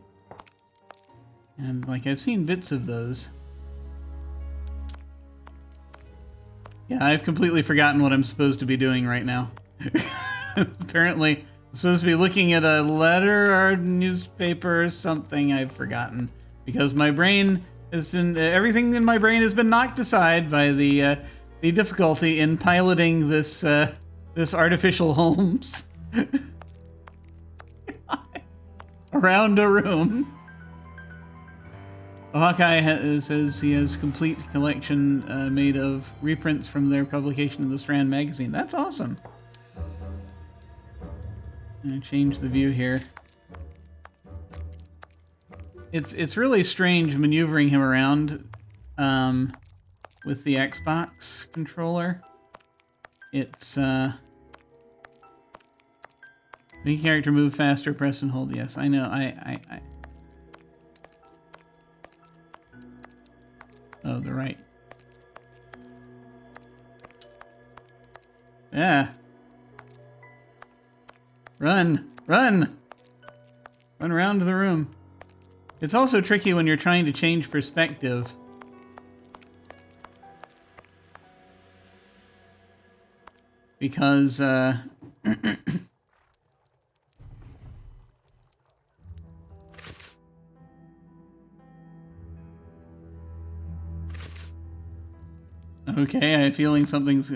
and like I've seen bits of those. Yeah, I've completely forgotten what I'm supposed to be doing right now. Apparently, I'm supposed to be looking at a letter or newspaper or something. I've forgotten because my brain has been everything in my brain has been knocked aside by the difficulty in piloting this this artificial Holmes around a room. Hawkeye says he has complete collection made of reprints from their publication of the Strand magazine. That's awesome. I'm gonna change the view here. It's really strange maneuvering him around with the Xbox controller. It's make character move faster, press and hold. Yes, I know. I Oh, the right. Yeah. Run! Run! Run around the room. It's also tricky when you're trying to change perspective. Because, okay, I have a feeling something's...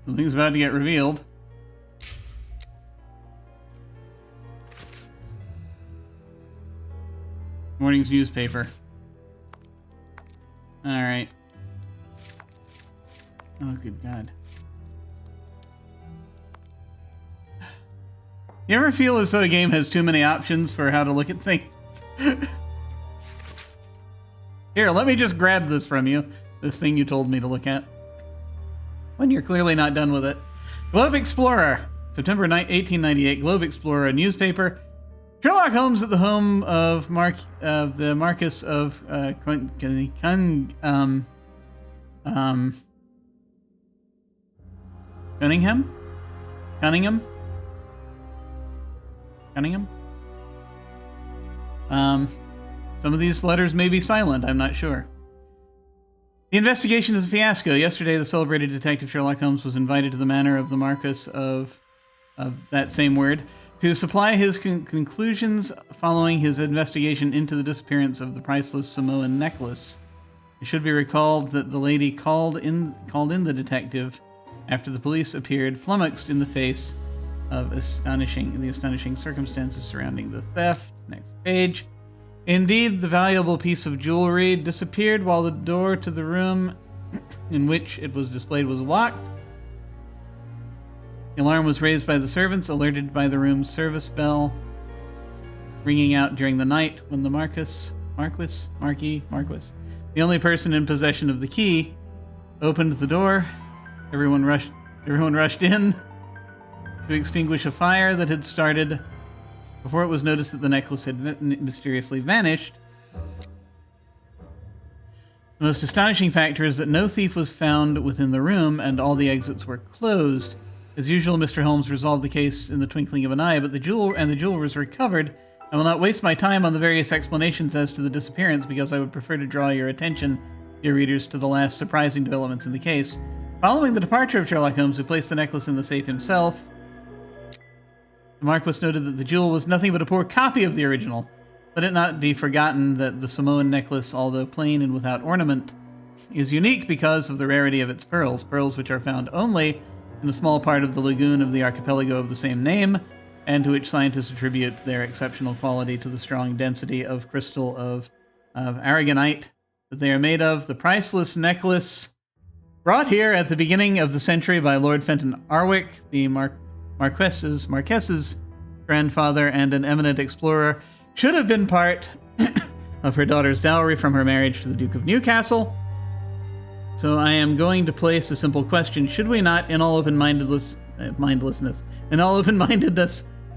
Something's about to get revealed. Morning's newspaper. Alright. Oh, good God. You ever feel as though a game has too many options for how to look at things? Here, let me just grab this from you. This thing you told me to look at. When you're clearly not done with it. Globe Explorer. September 1898. Globe Explorer, a newspaper. Sherlock Holmes at the home of the Marquis of Cunningham? Cunningham? Some of these letters may be silent, I'm not sure. The investigation is a fiasco. Yesterday, the celebrated detective Sherlock Holmes was invited to the manor of the Marquis of that same word to supply his conclusions following his investigation into the disappearance of the priceless Samoan necklace. It should be recalled that the lady called in the detective after the police appeared, flummoxed in the face of the astonishing circumstances surrounding the theft. Next page. Indeed, the valuable piece of jewelry disappeared while the door to the room in which it was displayed was locked. The alarm was raised by the servants, alerted by the room's service bell. ringing out during the night when the Marquis, the only person in possession of the key, opened the door. Everyone rushed in to extinguish a fire that had started before it was noticed that the necklace had mysteriously vanished. The most astonishing factor is that no thief was found within the room and all the exits were closed. As usual, Mr. Holmes resolved the case in the twinkling of an eye, but the jewel was recovered. I will not waste my time on the various explanations as to the disappearance because I would prefer to draw your attention, dear readers, to the last surprising developments in the case. Following the departure of Sherlock Holmes, who placed the necklace in the safe himself, the Marquis noted that the jewel was nothing but a poor copy of the original. Let it not be forgotten that the Samoan necklace, although plain and without ornament, is unique because of the rarity of its pearls, pearls which are found only in a small part of the lagoon of the archipelago of the same name, and to which scientists attribute their exceptional quality to the strong density of crystal of aragonite that they are made of. The priceless necklace, brought here at the beginning of the century by Lord Fenton Arwick, the Marquess's grandfather and an eminent explorer, should have been part of her daughter's dowry from her marriage to the Duke of Newcastle. So I am going to place a simple question. Should we not, in all open-mindedness,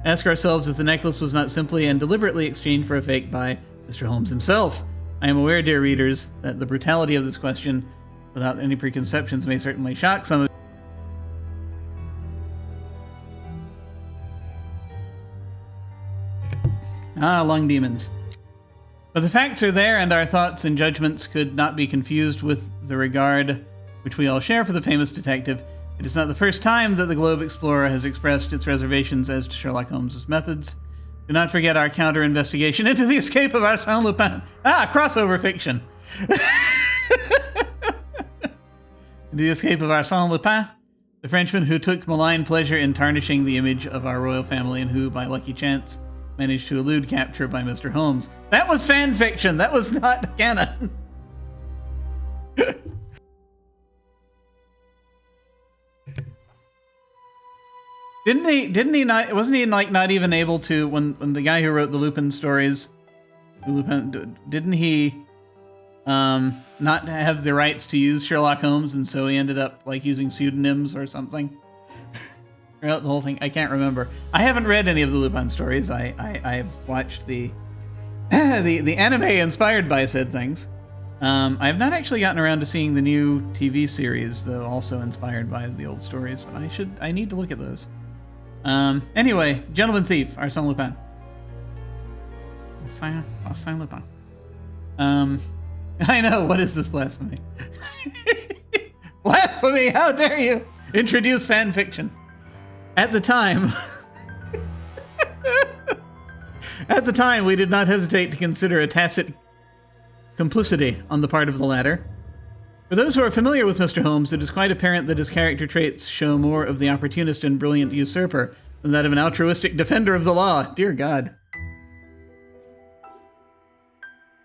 ask ourselves if the necklace was not simply and deliberately exchanged for a fake by Mr. Holmes himself? I am aware, dear readers, that the brutality of this question, without any preconceptions, may certainly shock some of lung demons. But the facts are there, and our thoughts and judgments could not be confused with the regard which we all share for the famous detective. It is not the first time that the Globe Explorer has expressed its reservations as to Sherlock Holmes' methods. Do not forget our counter-investigation into the escape of Arsène Lupin. Crossover fiction. The escape of Arsène Lupin, the Frenchman who took malign pleasure in tarnishing the image of our royal family and who, by lucky chance, managed to elude capture by Mr. Holmes. That was fan fiction. That was not canon. Didn't he not, wasn't he like not even able to, when the guy who wrote the Lupin stories, didn't he not have the rights to use Sherlock Holmes, and so he ended up like using pseudonyms or something throughout the whole thing? I can't remember. I haven't read any of the Lupin stories. I've watched the anime inspired by said things. I have not actually gotten around to seeing the new TV series, though also inspired by the old stories, but I need to look at those. Anyway, Gentleman Thief, Arsène Lupin. Arsène Lupin. I know, what is this blasphemy? Blasphemy, how dare you introduce fan fiction. At the time, we did not hesitate to consider a tacit complicity on the part of the latter. For those who are familiar with Mr. Holmes, it is quite apparent that his character traits show more of the opportunist and brilliant usurper than that of an altruistic defender of the law. Dear God.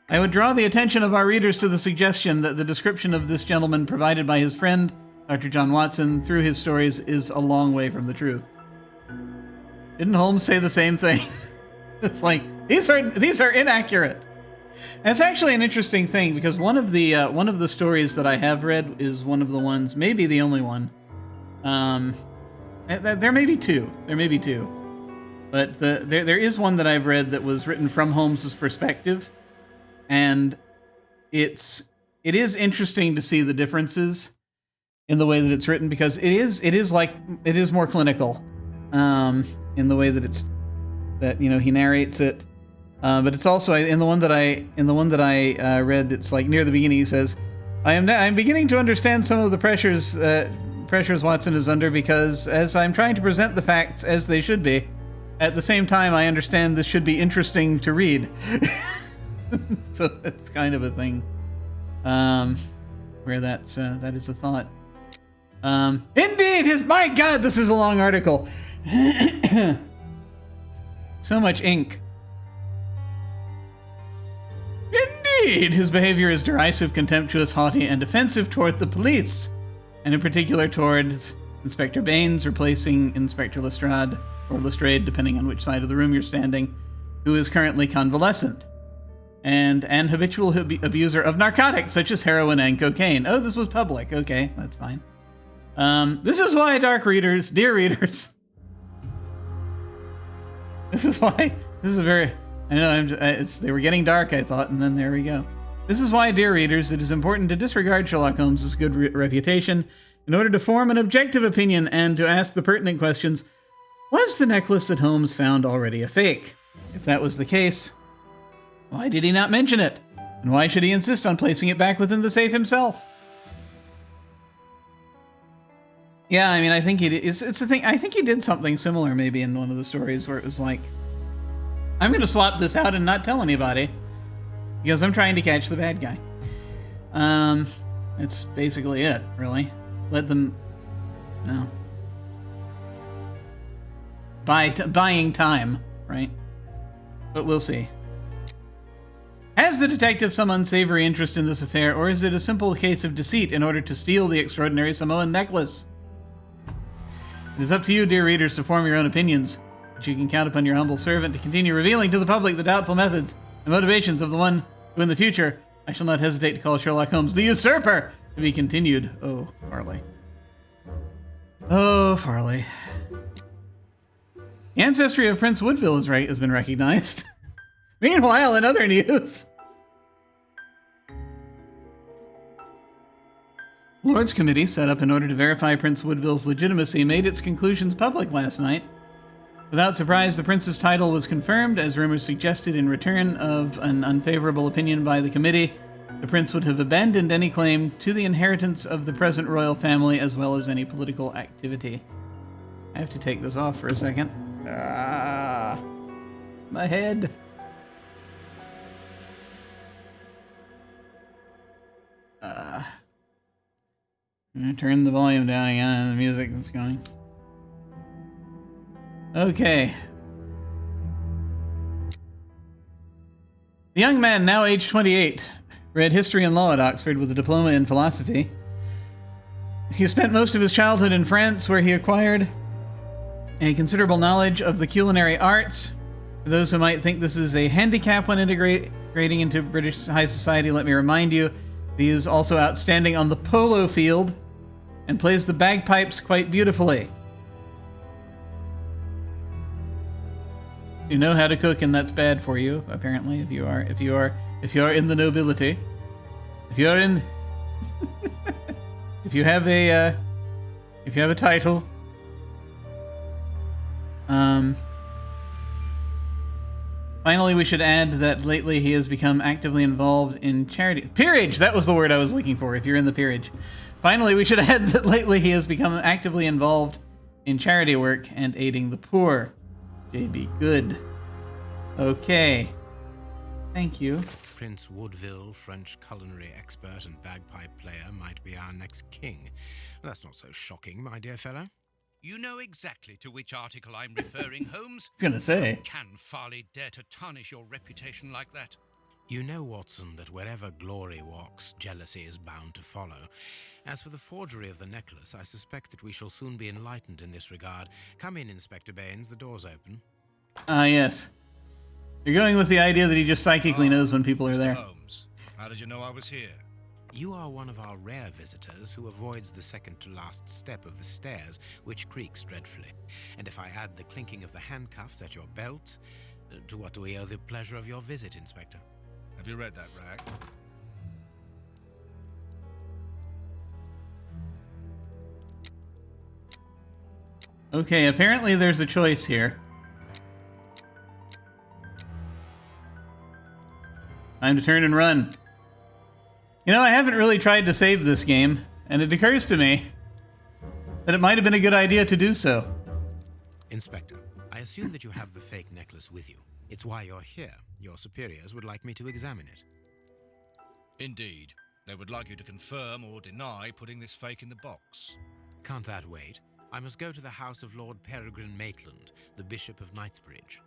I would draw the attention of our readers to the suggestion that the description of this gentleman provided by his friend, Dr. John Watson, through his stories is a long way from the truth. Didn't Holmes say the same thing? It's like, these are inaccurate. And it's actually an interesting thing because one of the stories that I have read is one of the ones, maybe the only one. There may be two. But there is one that I've read that was written from Holmes's perspective, and it is interesting to see the differences in the way that it's written because it is more clinical in the way that he narrates it. But it's also in the one that I read. It's like near the beginning. He says, "I'm beginning to understand some of the pressures Watson is under because as I'm trying to present the facts as they should be, at the same time I understand this should be interesting to read." So it's kind of a thing where that is a thought. Indeed, my God, this is a long article. So much ink. Indeed, his behavior is derisive, contemptuous, haughty, and offensive toward the police, and in particular towards Inspector Baines, replacing Inspector Lestrade, or Lestrade, depending on which side of the room you're standing. who is currently convalescent, and an habitual abuser of narcotics such as heroin and cocaine. Oh, this was public. Okay, that's fine. This is why, dear readers, this is why, this is a very, I know, they were getting dark, I thought, and then there we go. This is why, dear readers, it is important to disregard Sherlock Holmes' good reputation in order to form an objective opinion and to ask the pertinent questions. Was the necklace that Holmes found already a fake? If that was the case, why did he not mention it? And why should he insist on placing it back within the safe himself? Yeah, I mean, I think it's a thing. I think he did something similar maybe in one of the stories where it was like, I'm going to swap this out and not tell anybody because I'm trying to catch the bad guy. It's basically it, really. Let them, no. Buying time, right? But we'll see. Has the detective some unsavory interest in this affair, or is it a simple case of deceit in order to steal the extraordinary Samoan necklace? It is up to you, dear readers, to form your own opinions, but you can count upon your humble servant to continue revealing to the public the doubtful methods and motivations of the one who in the future I shall not hesitate to call Sherlock Holmes the usurper, to be continued. Oh, Farley. Oh, Farley. The ancestry of Prince Woodville has been recognized. Meanwhile, in other news, Lords Committee, set up in order to verify Prince Woodville's legitimacy, made its conclusions public last night. Without surprise, the prince's title was confirmed, as rumors suggested. In return of an unfavorable opinion by the committee, the prince would have abandoned any claim to the inheritance of the present royal family, as well as any political activity. I have to take this off for a second. Ah, my head. I'm gonna turn the volume down again and the music that's going. Okay. The young man, now aged 28, read history and law at Oxford with a diploma in philosophy. He spent most of his childhood in France, where he acquired a considerable knowledge of the culinary arts. For those who might think this is a handicap when integrating into British high society, let me remind you, he is also outstanding on the polo field and plays the bagpipes quite beautifully. You know how to cook, and that's bad for you, apparently, if you are in the nobility. If you are in if you have a title. Finally, we should add that lately he has become actively involved in charity. Peerage! That was the word I was looking for, if you're in the peerage. Finally, we should add that lately he has become actively involved in charity work and aiding the poor. JB, good. Okay. Thank you. Prince Woodville, French culinary expert and bagpipe player, might be our next king. That's not so shocking, my dear fellow. You know exactly to which article I'm referring, Holmes. I was gonna say. How can Farley dare to tarnish your reputation like that? You know, Watson, that wherever glory walks, jealousy is bound to follow. As for the forgery of the necklace, I suspect that we shall soon be enlightened in this regard. Come in, Inspector Baines, the door's open. Ah, yes. You're going with the idea that he just psychically knows when people are Mr. there. Holmes, how did you know I was here? You are one of our rare visitors who avoids the second-to-last step of the stairs, which creaks dreadfully. And if I add the clinking of the handcuffs at your belt, to what do we owe the pleasure of your visit, Inspector? Have you read that, Rag? Okay, apparently there's a choice here. Time to turn and run. You know, I haven't really tried to save this game, and it occurs to me that it might have been a good idea to do so. Inspector, I assume that you have the fake necklace with you. It's why you're here. Your superiors would like me to examine it. Indeed. They would like you to confirm or deny putting this fake in the box. Can't that wait? I must go to the house of Lord Peregrine Maitland, the Bishop of Knightsbridge.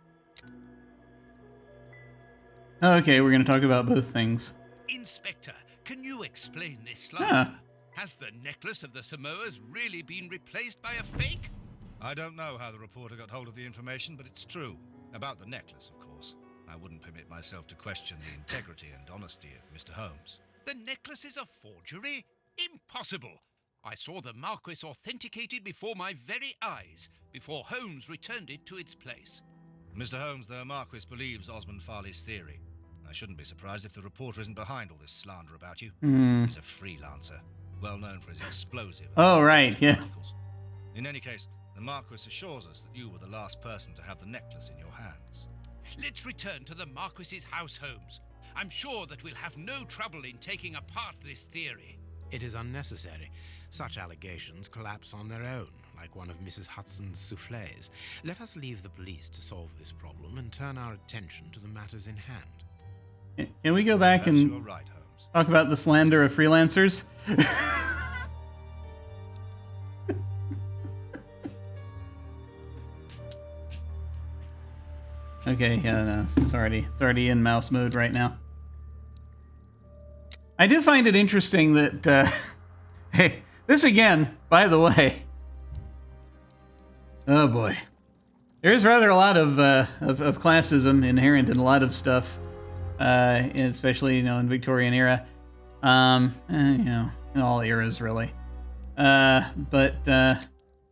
Okay, we're going to talk about both things. Inspector, can you explain this slander? Ah. Has the necklace of the Samoas really been replaced by a fake? I don't know how the reporter got hold of the information, but it's true. About the necklace, of course. I wouldn't permit myself to question the integrity and honesty of Mr. Holmes. The necklace is a forgery? Impossible! I saw the Marquis authenticated before my very eyes, before Holmes returned it to its place. Mr. Holmes, the Marquis believes Osmond Farley's theory. I shouldn't be surprised if the reporter isn't behind all this slander about you. He's a freelancer, well known for his explosive... Oh, right, yeah. articles. In any case, the Marquis assures us that you were the last person to have the necklace in your hands. Let's return to the Marquis's house, Holmes. I'm sure that we'll have no trouble in taking apart this theory. It is unnecessary. Such allegations collapse on their own, like one of Mrs. Hudson's soufflés. Let us leave the police to solve this problem and turn our attention to the matters in hand. Can we go back Perhaps and you're right, Holmes. talk about the slander of freelancers? Okay, yeah, no, it's already in mouse mode right now. I do find it interesting that, hey, this again, by the way. Oh boy, there's rather a lot of classism inherent in a lot of stuff, especially in Victorian era, in all eras really. But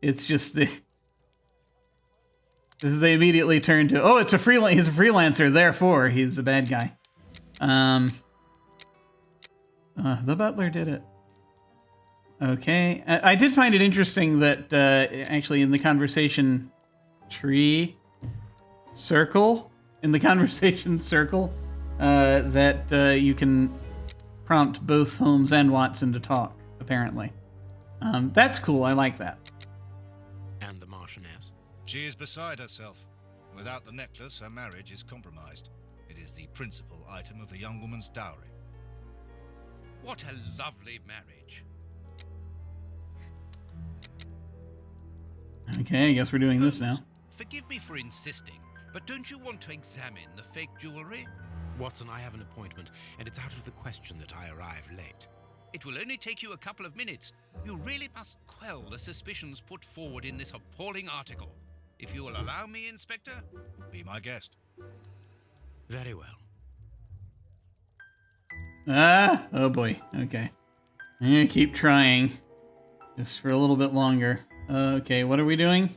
it's just they immediately turn to, oh, he's a freelancer, therefore he's a bad guy. The butler did it. Okay. I did find it interesting that actually in the conversation circle, that you can prompt both Holmes and Watson to talk, apparently. That's cool. I like that. And the Marchioness? She is beside herself. Without the necklace, her marriage is compromised. It is the principal item of the young woman's dowry. What a lovely marriage. Okay, I guess we're doing this now. Holmes, forgive me for insisting, but don't you want to examine the fake jewelry? Watson, I have an appointment, and it's out of the question that I arrive late. It will only take you a couple of minutes. You really must quell the suspicions put forward in this appalling article. If you will allow me, Inspector? Be my guest. Very well. Oh boy. Okay. I'm gonna keep trying. Just for a little bit longer. Okay, what are we doing?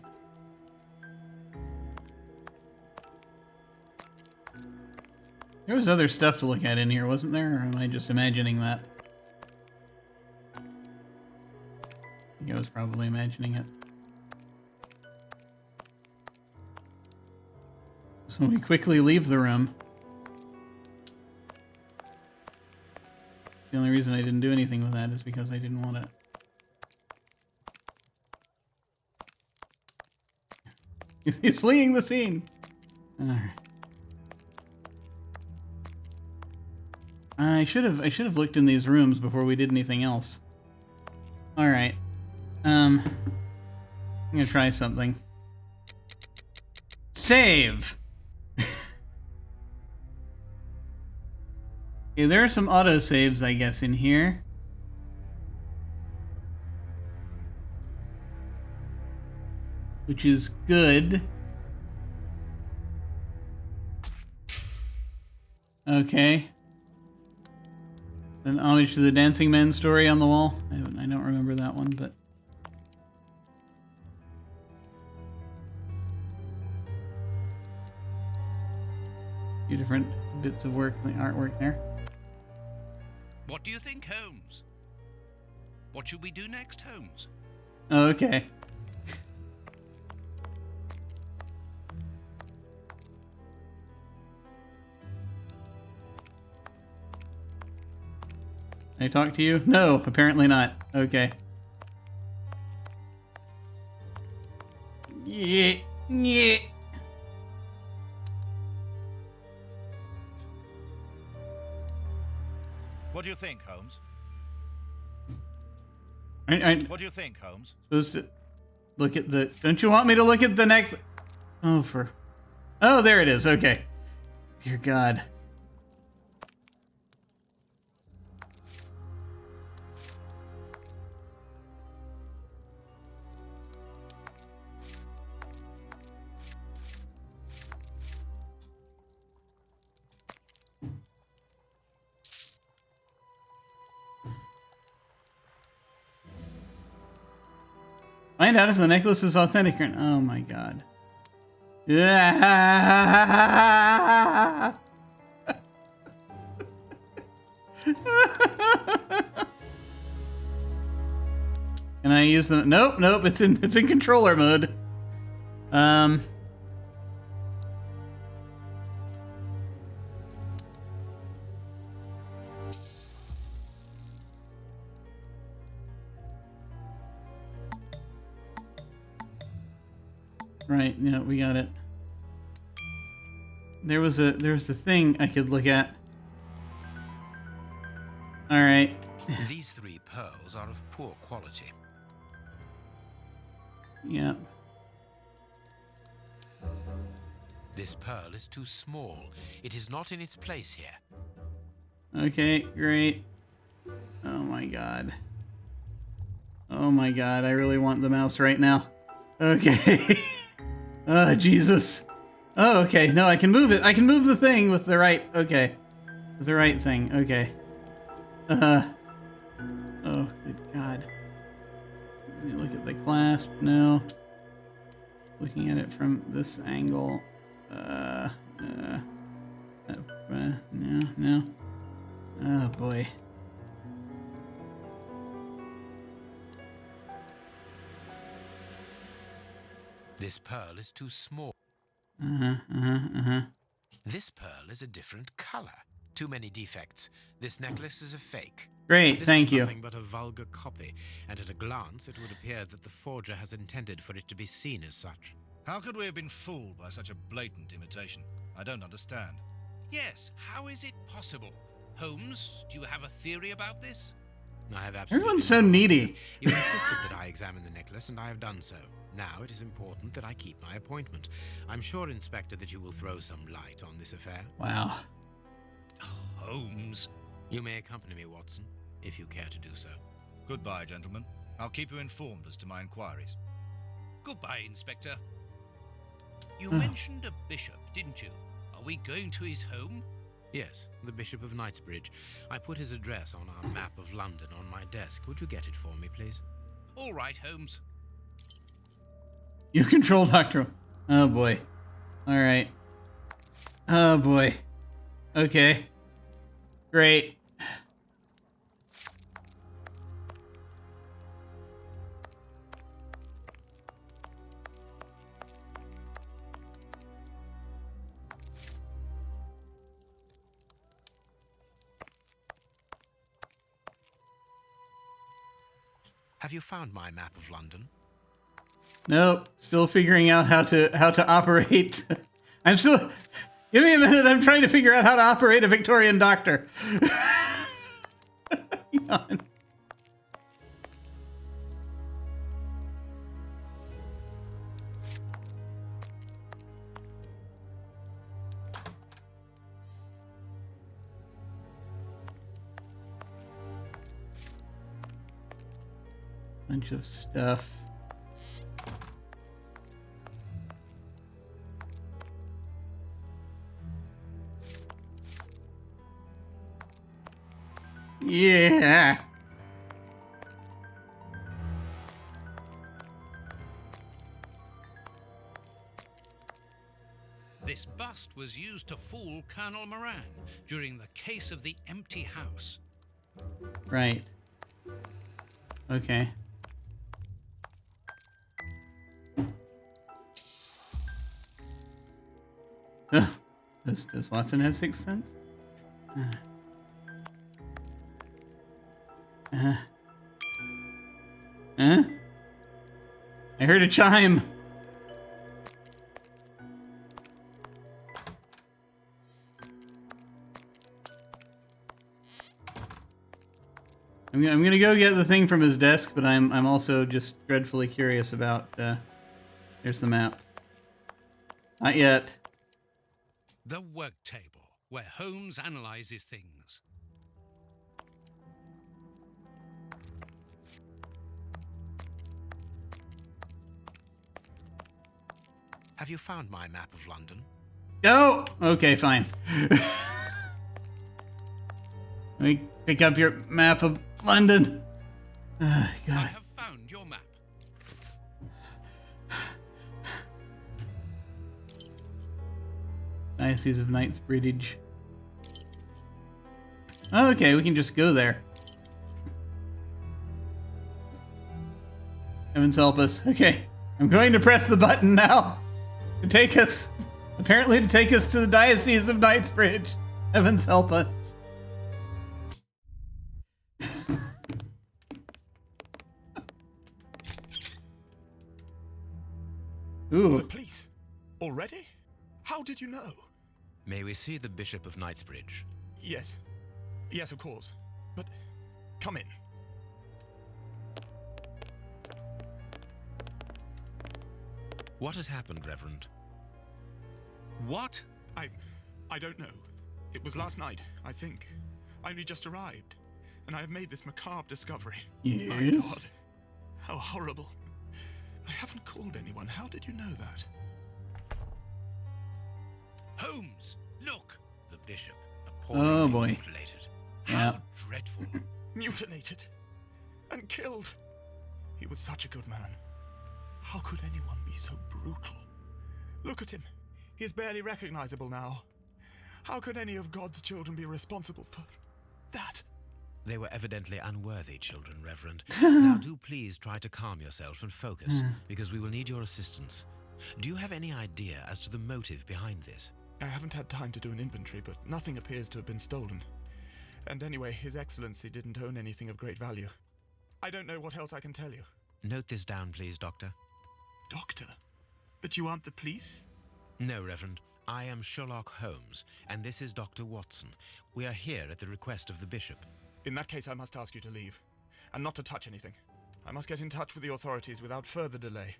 There was other stuff to look at in here, wasn't there? Or am I just imagining that? I think I was probably imagining it. So we quickly leave the room. The only reason I didn't do anything with that is because I didn't want to. He's fleeing the scene. All right. I should have looked in these rooms before we did anything else. All right. I'm gonna try something. Save. Okay, there are some auto saves, I guess, in here. Which is good. Okay. An homage to the Dancing Man story on the wall. I don't remember that one, but... a few different bits of work, the artwork there. What do you think, Holmes? What should we do next, Holmes? Oh, okay. Can I talk to you? No, apparently not. Okay. Yeah. Yeah. What do you think, Holmes? What do you think, Holmes? Supposed to look at the... Don't you want me to look at the next... Oh, for... Oh, there it is. Okay. Dear God. Find out if the necklace is authentic or... Oh my god. Yeah. Can I use the... Nope, nope, it's in controller mode. Right, yeah, we got it. There was a thing I could look at. All right. These 3 pearls are of poor quality. Yeah. This pearl is too small. It is not in its place here. Okay, great. Oh my god. Oh my god, I really want the mouse right now. Okay. Oh, Jesus. Oh, okay. No, I can move it. I can move the thing with the right... Okay. With the right thing. Okay. Oh, good God. Let me look at the clasp. No. Looking at it from this angle. No. Oh, boy. This pearl is too small. This pearl is a different color. Too many defects. This necklace is a fake. Great, This thank is you. nothing but a vulgar copy, and at a glance it would appear that the forger has intended for it to be seen as such. How could we have been fooled by such a blatant imitation? I don't understand. Yes, how is it possible? Holmes, do you have a theory about this? I have absolutely Everyone's so no needy. idea. You insisted that I examine the necklace, and I have done so. Now it is important that I keep my appointment. I'm sure, Inspector, that you will throw some light on this affair. Wow. Holmes. You may accompany me, Watson, if you care to do so. Goodbye, gentlemen. I'll keep you informed as to my inquiries. Goodbye, Inspector. You mentioned a bishop, didn't you? Are we going to his home? Yes, the Bishop of Knightsbridge. I put his address on our map of London on my desk. Would you get it for me, please? All right, Holmes. You control Doctor. Oh boy. All right. Oh boy. Okay. Great. Have you found my map of London? Nope. Still figuring out how to operate. I'm still. Give me a minute. I'm trying to figure out how to operate a Victorian doctor. Hang on. Bunch of stuff. Yeah. This bust was used to fool Colonel Moran during the case of the empty house. Right. Okay. So, does Watson have Sixth Sense? Huh? I heard a chime. I'm gonna go get the thing from his desk, but I'm also just dreadfully curious about. There's the map. Not yet. The work table, where Holmes analyzes things. Have you found my map of London? Go! Okay, fine. Let me pick up your map of London. I God. have found your map. Diocese of Knightsbridge. Okay, we can just go there. Heavens help us. Okay, I'm going to press the button now to take us, apparently to take us to the Diocese of Knightsbridge. Heavens help us. Ooh. The police? Already? How did you know? May we see the Bishop of Knightsbridge? Yes. Yes, of course. But come in. What has happened, Reverend? What? I don't know. It was last night, I think. I only just arrived, and I have made this macabre discovery. Yes? My God. How horrible. I haven't called anyone. How did you know that? Holmes, look! The Bishop, Oh, appallingly boy. mutilated. How Yeah. dreadful. Mutilated. And killed. He was such a good man. How could anyone be so brutal? Look at him. He is barely recognizable now. How could any of God's children be responsible for that? They were evidently unworthy children, Reverend. Now do please try to calm yourself and focus, because we will need your assistance. Do you have any idea as to the motive behind this? I haven't had time to do an inventory, but nothing appears to have been stolen. And anyway, His Excellency didn't own anything of great value. I don't know what else I can tell you. Note this down, please, Doctor. Doctor? But you aren't the police? No, Reverend. I am Sherlock Holmes, and this is Dr. Watson. We are here at the request of the Bishop. In that case, I must ask you to leave, and not to touch anything. I must get in touch with the authorities without further delay.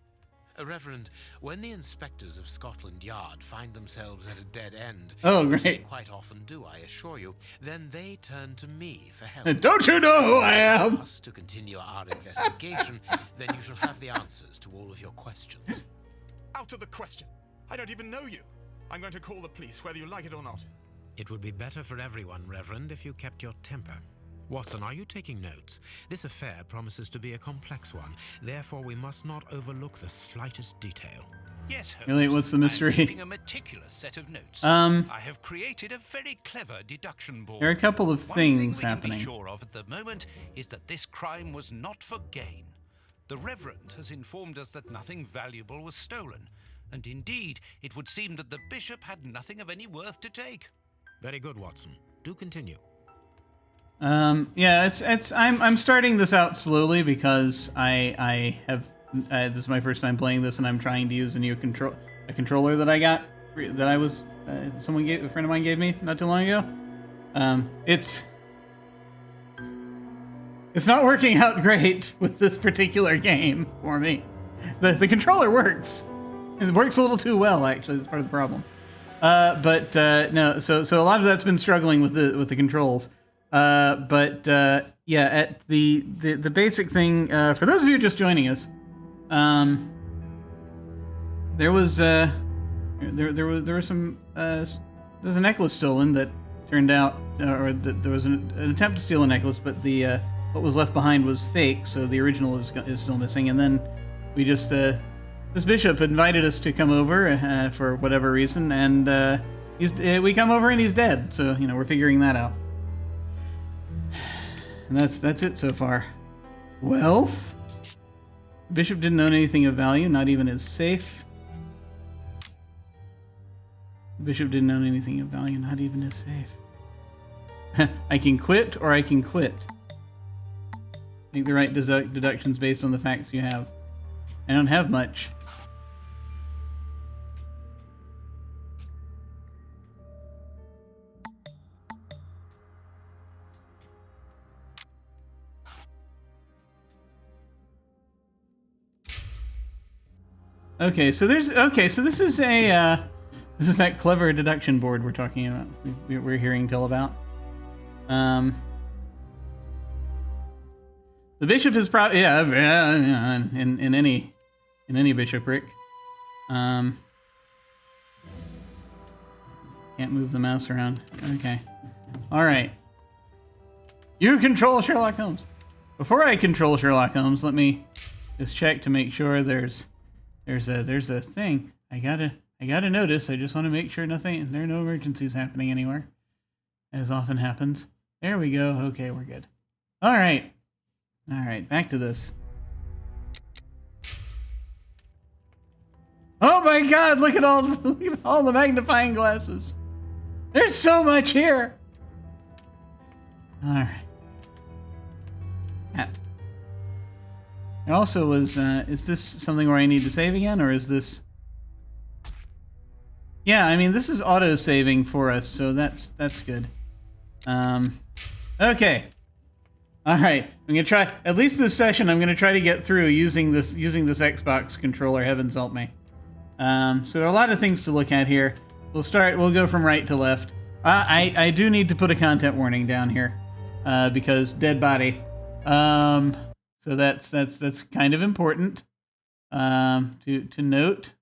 Reverend, when the inspectors of Scotland Yard find themselves at a dead end, Oh, which they great. quite often do, I assure you, then they turn to me for help. Don't you know who I am? Us to continue our investigation, then you shall have the answers to all of your questions. Out of the question! I don't even know you! I'm going to call the police, whether you like it or not. It would be better for everyone, Reverend, if you kept your temper. Watson, are you taking notes? This affair promises to be a complex one. Therefore, we must not overlook the slightest detail. Yes, Holmes. Really, what's the mystery? I'm keeping a meticulous set of notes. Um, I have created a very clever deduction board. there are a couple of One thing things we can happening. be sure of at the moment is that this crime was not for gain. The Reverend has informed us that nothing valuable was stolen, and indeed, it would seem that the Bishop had nothing of any worth to take. Very good, Watson. Do continue. Yeah, I'm starting this out slowly because I have this is my first time playing this, and I'm trying to use a new controller that I got that I was a friend of mine gave me not too long ago. It's not working out great with this particular game for me. The controller works. It works a little too well, actually. That's part of the problem. No, so a lot of that's been struggling with the controls. Yeah, at the basic thing, for those of you just joining us, there's a necklace stolen that turned out, or that there was an attempt to steal a necklace, but what was left behind was fake, so the original is still missing. And then we just this bishop invited us to come over for whatever reason, and we come over and he's dead. So we're figuring that out. And that's it so far. Wealth? The bishop didn't own anything of value, not even his safe. The bishop didn't own anything of value, not even his safe. I can quit or I can quit. Make the right deductions based on the facts you have. I don't have much. Okay, so this is that clever deduction board we're talking about. We're hearing tell about. The bishop is probably in any bishopric. Can't move the mouse around. Okay, all right. You control Sherlock Holmes. Before I control Sherlock Holmes, let me just check to make sure there's a thing. I I got a notice. I just want to make sure there are no emergencies happening anywhere, as often happens. There we go. Okay, we're good. All right. All right, back to this. Oh my God! Look at all the magnifying glasses. There's so much here. All right. It also was. Is this something where I need to save again, or is this? Yeah, I mean this is auto saving for us, so that's good. Okay. All right. I'm gonna try at least this session. I'm gonna try to get through using this Xbox controller. Heavens help me. So there are a lot of things to look at here. We'll go from right to left. I do need to put a content warning down here, because dead body. So that's kind of important, to note.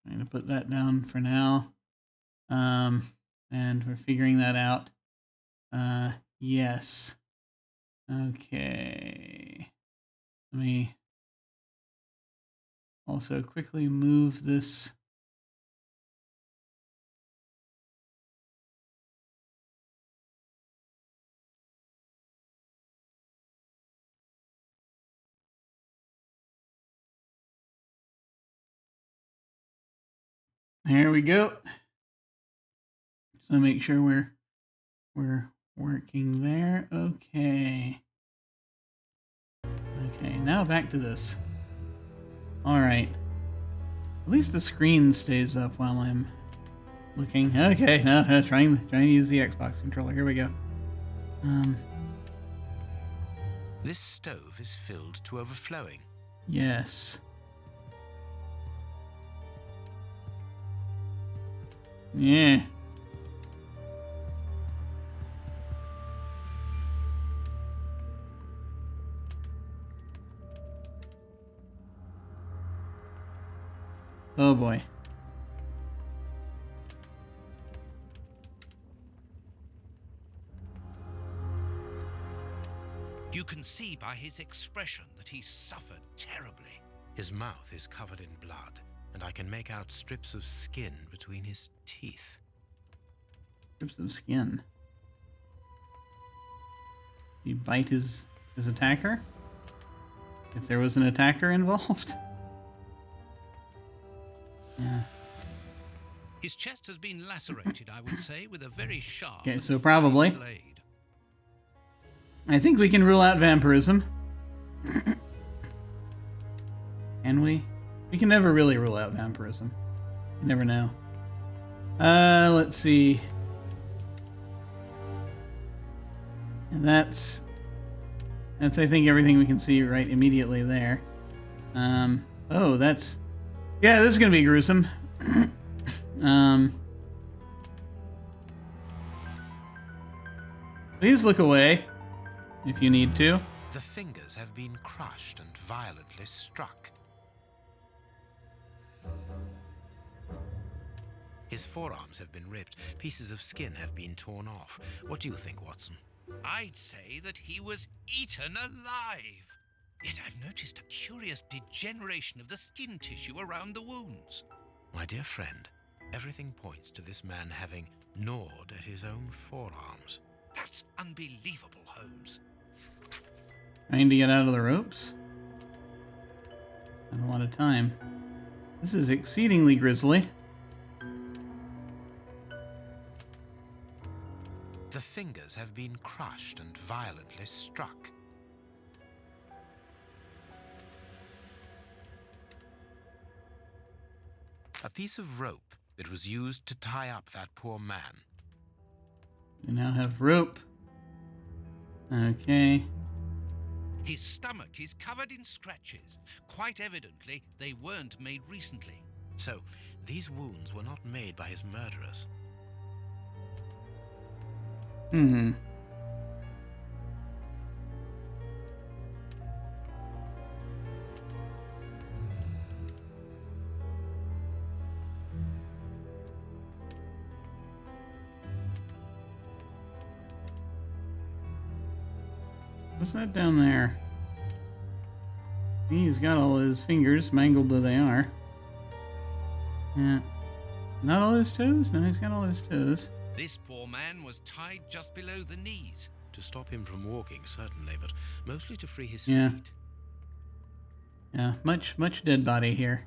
I'm going to put that down for now. And we're figuring that out. Yes. Okay. Let me also quickly move this. There we go. So make sure we're working there. Okay. Okay, now back to this. All right. At least the screen stays up while I'm looking. Okay, no, trying to use the Xbox controller. Here we go. This stove is filled to overflowing. Yes. Yeah. Oh boy. You can see by his expression that he suffered terribly. His mouth is covered in blood, and I can make out strips of skin between his teeth. Strips of skin. He bite his attacker? If there was an attacker involved? Yeah. His chest has been lacerated, I would say, with a very sharp. Okay, and so probably. blade. I think we can rule out vampirism. Can we? We can never really rule out vampirism. You never know. Let's see. And that's I think everything we can see right immediately there. Oh, that's... Yeah, this is gonna be gruesome. Please look away if you need to. The fingers have been crushed and violently struck. His forearms have been ripped. Pieces of skin have been torn off. What do you think, Watson? I'd say that he was eaten alive. Yet I've noticed a curious degeneration of the skin tissue around the wounds. My dear friend, everything points to this man having gnawed at his own forearms. That's unbelievable, Holmes. Trying to get out of the ropes? Not a lot of time. This is exceedingly grisly. The fingers have been crushed and violently struck. A piece of rope that was used to tie up that poor man. We now have rope. Okay. His stomach is covered in scratches. Quite evidently, they weren't made recently. So, these wounds were not made by his murderers. Hmm. What's that down there? He's got all his fingers, mangled though they are. Yeah. Not all his toes? No, he's got all his toes. This poor man was tied just below the knees. To stop him from walking, certainly, but mostly to free his Yeah. feet. Yeah, much dead body here.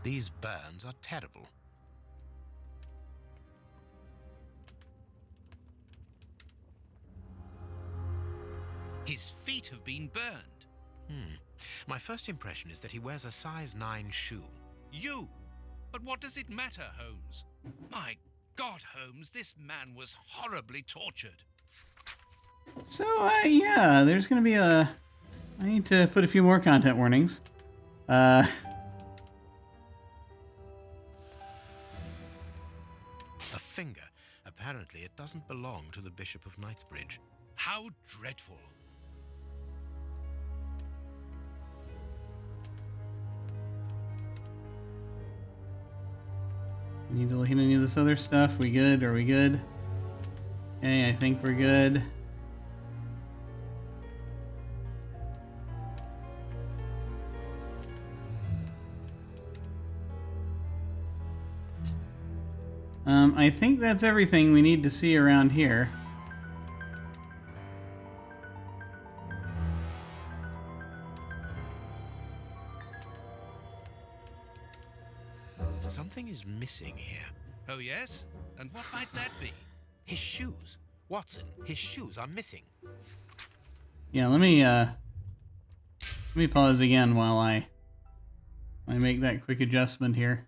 These burns are terrible. His feet have been burned. My first impression is that he wears a size 9 shoe. You! But what does it matter, Holmes? My God, Holmes, this man was horribly tortured. So, yeah, there's gonna be a... I need to put a few more content warnings. A finger. Apparently, it doesn't belong to the Bishop of Knightsbridge. How dreadful. We need to look at any of this other stuff. We good? Are we good? Okay, I think we're good. I think that's everything we need to see around here. Something is missing here. Oh, yes? And what might that be? His shoes. Watson, his shoes are missing. Yeah, let me pause again while I make that quick adjustment here.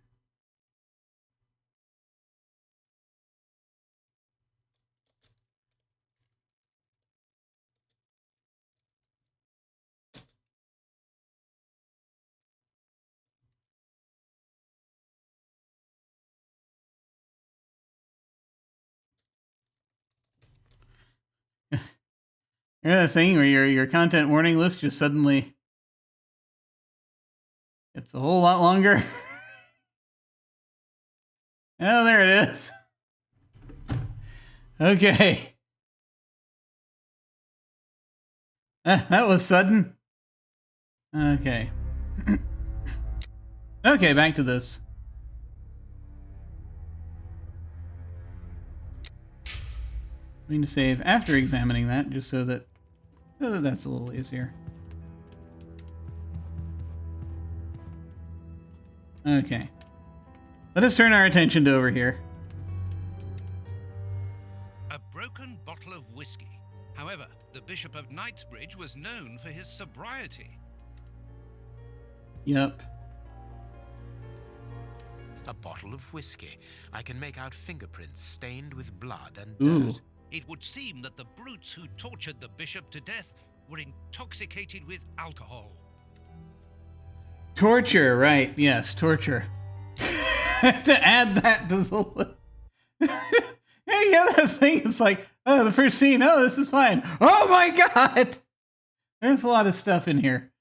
You know the thing where your content warning list just suddenly gets a whole lot longer? Oh, there it is. Okay. That was sudden. Okay. Okay, back to this. We need to save after examining that, just so that that's a little easier. Okay. Let us turn our attention to over here. A broken bottle of whiskey. However, the Bishop of Knightsbridge was known for his sobriety. Yep. A bottle of whiskey. I can make out fingerprints stained with blood and Ooh. dirt. It would seem that the brutes who tortured the bishop to death were intoxicated with alcohol. Torture, right. Yes, torture. I have to add that to the list. Yeah, that thing is like, oh, the first scene, oh, this is fine. Oh my god! There's a lot of stuff in here.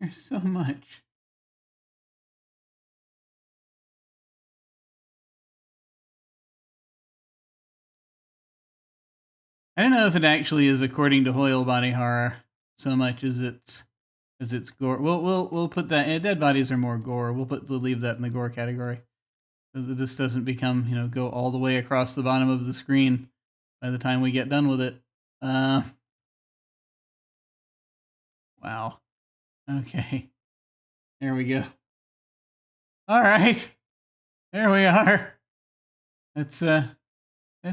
There's so much. I don't know if it actually is according to Hoyle body horror so much as it's gore. We'll put that. Dead bodies are more gore. We'll leave that in the gore category. So that this doesn't become, go all the way across the bottom of the screen by the time we get done with it. Wow. Okay. There we go. All right. There we are. That's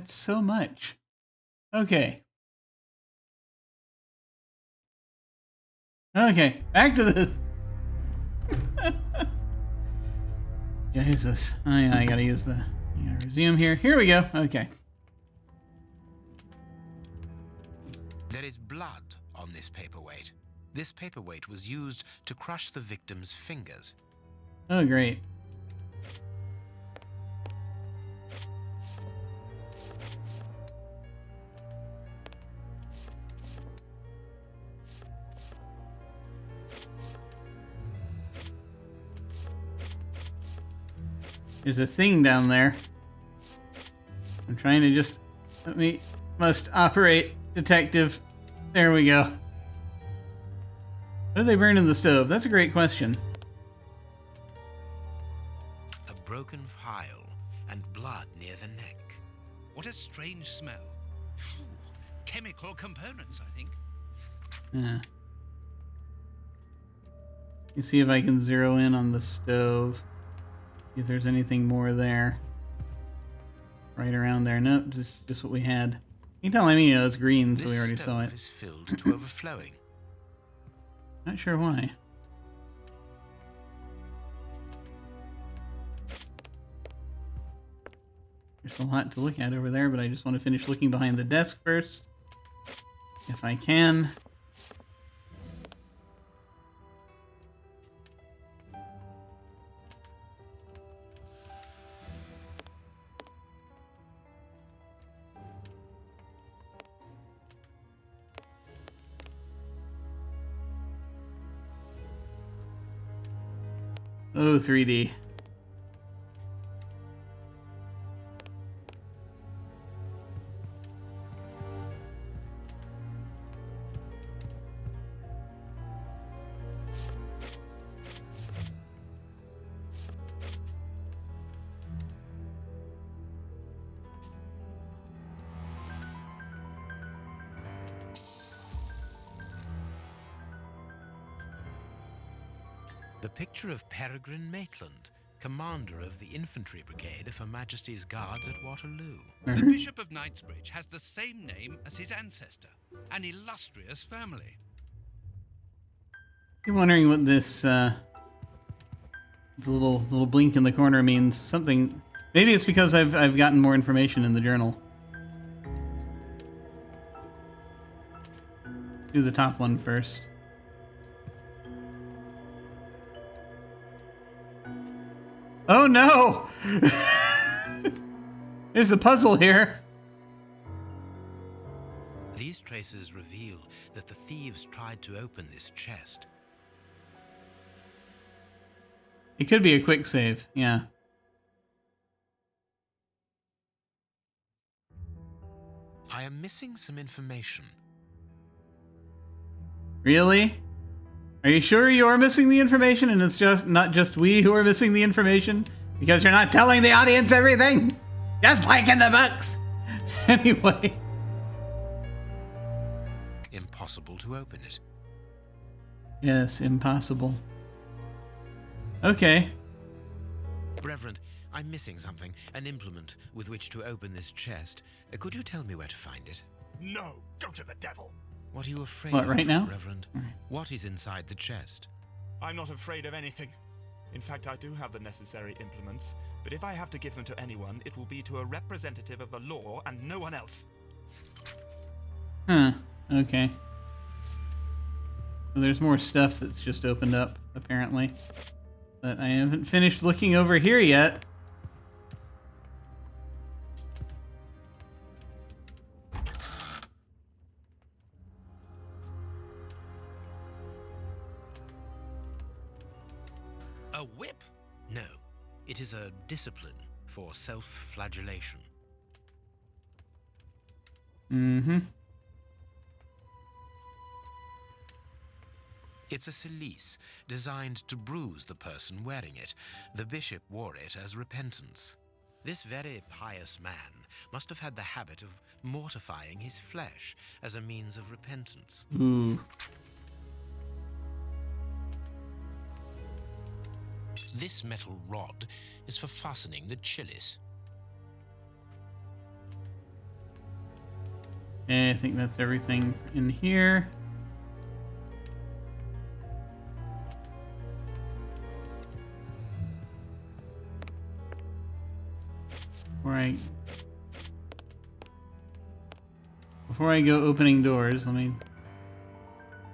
so much. Okay. Okay, back to this. Jesus. Oh yeah, I gotta resume here. Here we go. Okay. There is blood on this paperweight. This paperweight was used to crush the victim's fingers. Oh, great. There's a thing down there. I'm trying to just... Must operate, detective. There we go. What do they burn in the stove? That's a great question. A broken phial and blood near the neck. What a strange smell. Phew. Chemical components, I think. Yeah. You see if I can zero in on the stove. See if there's anything more there. Right around there. Nope, just what we had. You can tell, I mean, you know, it's green, so we already saw it. This stove is filled to overflowing. Not sure why. There's a lot to look at over there, but I just want to finish looking behind the desk first. If I can. Oh, 3D. The picture of Peregrine Maitland, commander of the infantry brigade of Her Majesty's Guards at Waterloo. The Bishop of Knightsbridge has the same name as his ancestor, an illustrious family. You're wondering what this the little blink in the corner means. Something. Maybe it's because I've gotten more information in the journal. Do the top one first. Oh no! There's a puzzle here. These traces reveal that the thieves tried to open this chest. It could be a quick save, yeah. I am missing some information. Really? Are you sure you're missing the information and it's just not just we who are missing the information? Because you're not telling the audience everything? Just like in the books! Anyway. Impossible to open it. Yes, impossible. Okay. Reverend, I'm missing something. An implement with which to open this chest. Could you tell me where to find it? No, go to the devil. What are you afraid What, of, right now? Reverend? What is inside the chest? I'm not afraid of anything. In fact, I do have the necessary implements, but if I have to give them to anyone, it will be to a representative of the law and no one else. Huh. Okay. Well, there's more stuff that's just opened up, apparently. But I haven't finished looking over here yet. A whip? No. It is a discipline for self-flagellation. Mm-hmm. It's a cilice designed to bruise the person wearing it. The bishop wore it as repentance. This very pious man must have had the habit of mortifying his flesh as a means of repentance. Ooh. This metal rod is for fastening the chalice. Okay, I think that's everything in here. Before I go opening doors, let me...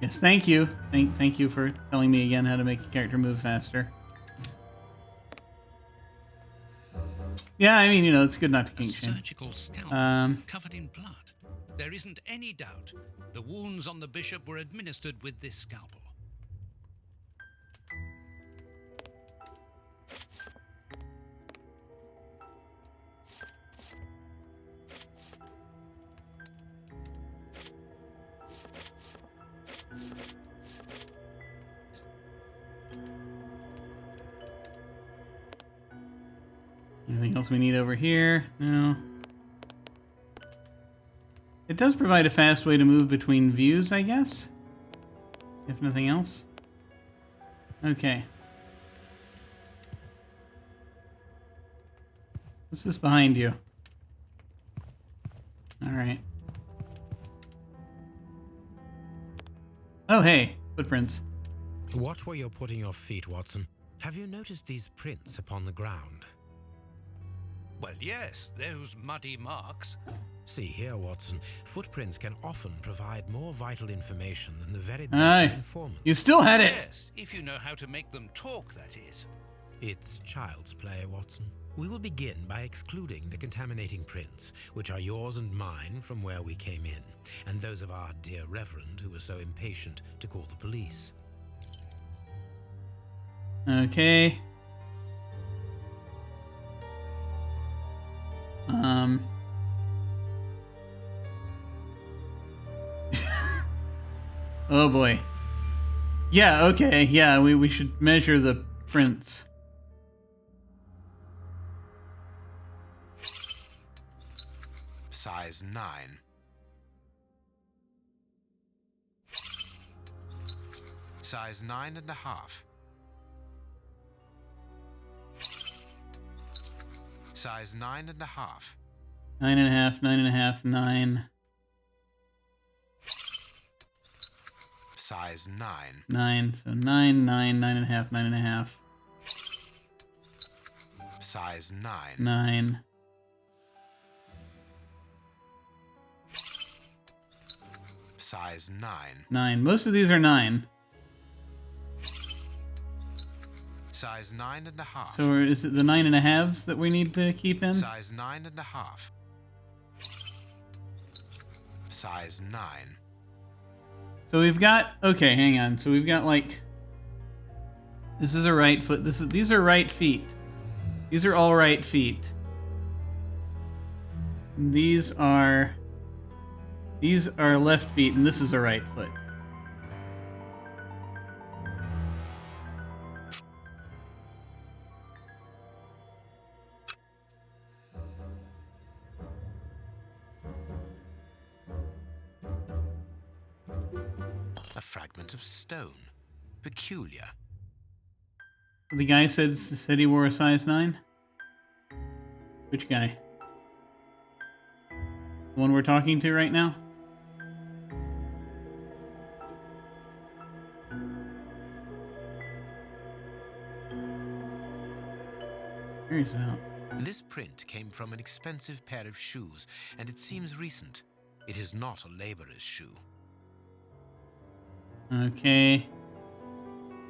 Yes, thank you. Thank you for telling me again how to make a character move faster. Yeah, I mean, you know, it's good not to A kink shame. surgical scalpel covered in blood. There isn't any doubt. The wounds on the bishop were administered with this scalpel. Anything else we need over here? No. It does provide a fast way to move between views, I guess. If nothing else. Okay. What's this behind you? Alright. Oh, hey. Footprints. Watch where you're putting your feet, Watson. Have you noticed these prints upon the ground? Well, yes, those muddy marks. See here, Watson. Footprints can often provide more vital information than the very best of informants. You still had it! Yes, if you know how to make them talk, that is. It's child's play, Watson. We will begin by excluding the contaminating prints, which are yours and mine from where we came in, and those of our dear Reverend who was so impatient to call the police. Okay. Oh boy. Yeah, okay, yeah, we should measure the prints. Size 9. Size 9.5. Size 9.5. 9.5, 9.5, 9. Size 9. 9. So 9, 9, 9.5, 9.5. Size 9. 9. Size 9. 9. Most of these are 9. Size 9.5. So is it the 9.5s that we need to keep in? Size 9.5. Size 9. So we've got, okay, hang on. So we've got like, this is a right foot. These are right feet. These are all right feet. These are left feet, and this is a right foot. A fragment of stone. Peculiar. The guy said he wore a size 9? Which guy? The one we're talking to right now? Curious about. This print came from an expensive pair of shoes, and it seems recent. It is not a laborer's shoe. Okay.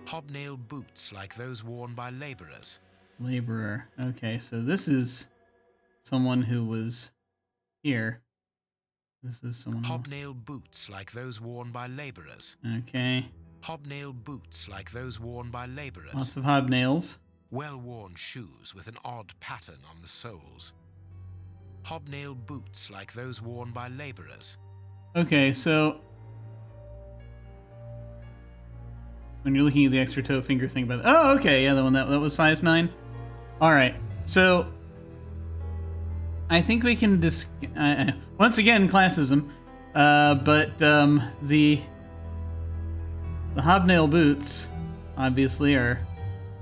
Hobnail boots like those worn by laborers. Laborer. Okay, so this is someone who was here. This is someone who... Hobnail boots like those worn by laborers. Okay. Hobnail boots like those worn by laborers. Lots of hobnails. Well-worn shoes with an odd pattern on the soles. Hobnail boots like those worn by laborers. Okay, so when you're looking at the extra toe finger thing about oh, okay, yeah, the one that was size 9. All right, so I think we can once again classism, but the hobnail boots obviously are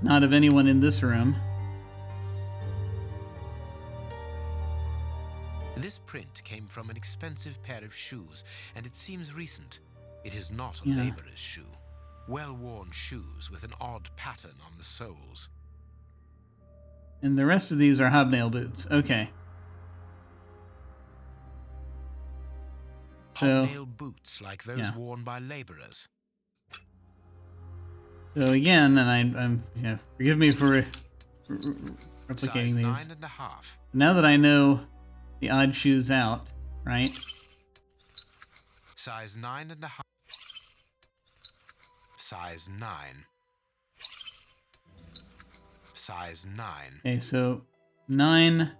not of anyone in this room. This print came from an expensive pair of shoes, and it seems recent. It is not a Yeah. laborer's shoe. Well-worn shoes with an odd pattern on the soles. And the rest of these are hobnail boots. Okay. So, Hobnail boots like those yeah. worn by laborers. so again, and I'm yeah, forgive me for replicating Size these. 9.5. Now that I know the odd shoes out, right? Size 9.5. Size 9. Size 9. Okay, so 9,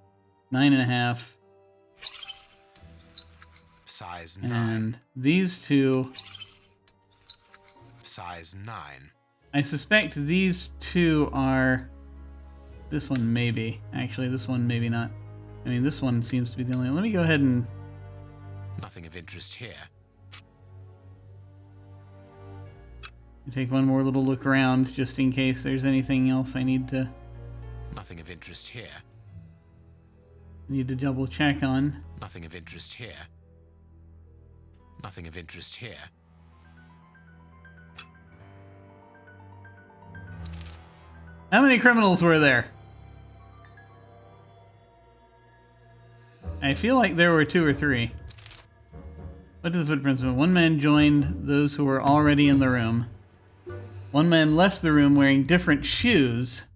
9.5, Size 9. and these two, Size 9. I suspect these two are This one maybe. Actually, this one maybe not. I mean, this one seems to be the only one. Let me go ahead and... Nothing of interest here. take one more little look around, just in case there's anything else I need to... Nothing of interest here. Need to double check on. Nothing of interest here. Nothing of interest here. How many criminals were there? I feel like there were 2 or 3. What did the footprints mean? One man joined those who were already in the room. One man left the room wearing different shoes.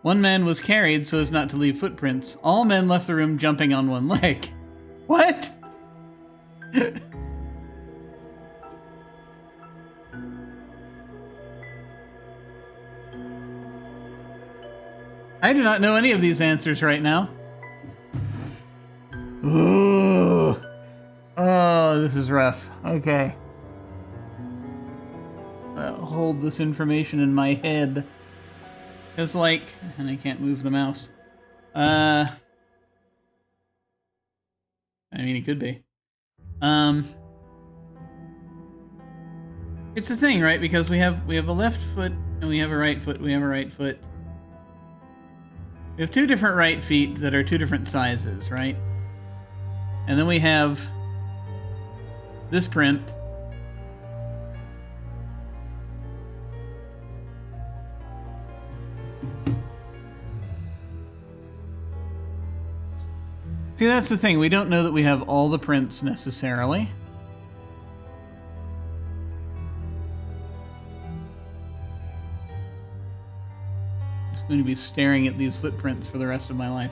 One man was carried so as not to leave footprints. All men left the room jumping on one leg. What? I do not know any of these answers right now. Ooh. Oh, this is rough. Okay. I'll hold this information in my head. Because, like... And I can't move the mouse. I mean, it could be. It's a thing, right? Because we have a left foot, and we have a right foot, we have a right foot. We have 2 different right feet that are 2 different sizes, right? And then we have this print. See, that's the thing. We don't know that we have all the prints necessarily. Going to be staring at these footprints for the rest of my life.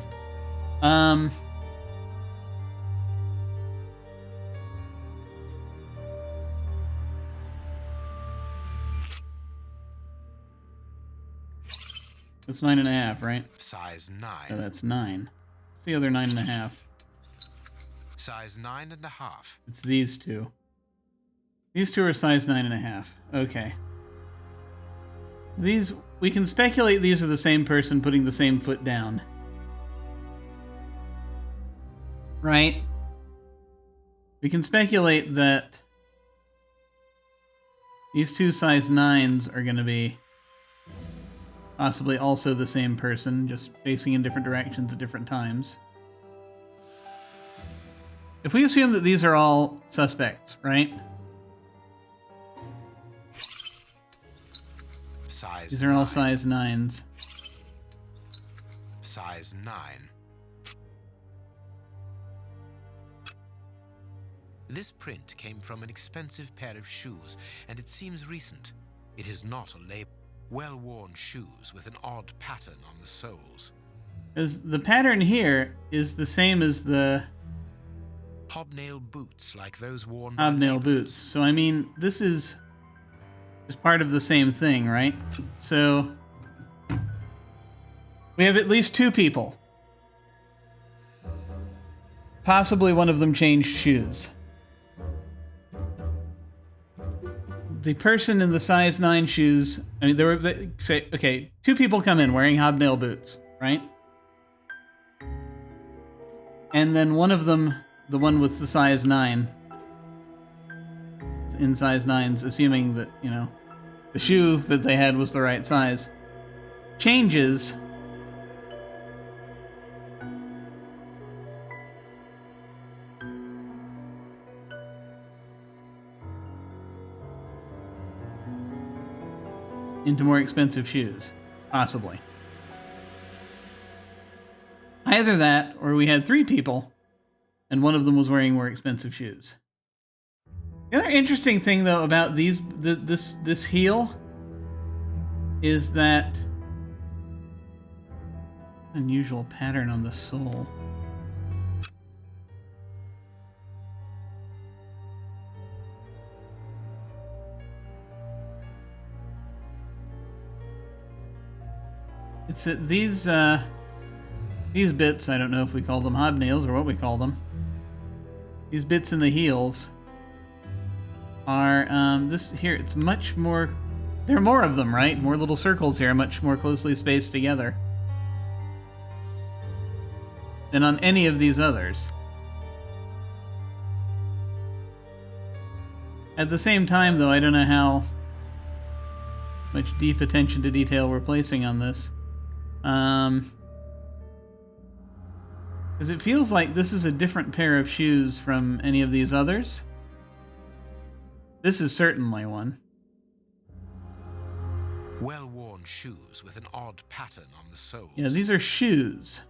It's 9.5, right? Size 9. So that's 9. What's the other 9.5? Size 9.5. It's these 2. These 2 are size 9.5. Okay. These, we can speculate these are the same person putting the same foot down. Right? We can speculate that these 2 size 9s are going to be possibly also the same person, just facing in different directions at different times. If we assume that these are all suspects, right? Size These are all 9. size 9s. Size 9. This print came from an expensive pair of shoes, and it seems recent. It is not a label. Well-worn shoes with an odd pattern on the soles. As the pattern here is the same as the Hobnail boots like those worn by hobnail neighbors. boots. So I mean, this is part of the same thing, right? So we have at least 2 people. Possibly one of them changed shoes. The person in the size 9 shoes, I mean, there were, say, okay, 2 people come in wearing hobnail boots, right? And then one of them, the one with the size 9, in size 9s, assuming that, you know, the shoe that they had was the right size, changes into more expensive shoes, possibly. Either that, or we had 3 people, and one of them was wearing more expensive shoes. The other interesting thing, though, about this heel is that unusual pattern on the sole. It's that these bits, I don't know if we call them hobnails or what we call them. These bits in the heels are this here. It's much more there are more of them, right? More little circles here, much more closely spaced together than on any of these others. At the same time, though, I don't know how much deep attention to detail we're placing on this. Because it feels like this is a different pair of shoes from any of these others. This is certainly one. Well-worn shoes with an odd pattern on the soles. Yeah, these are shoes.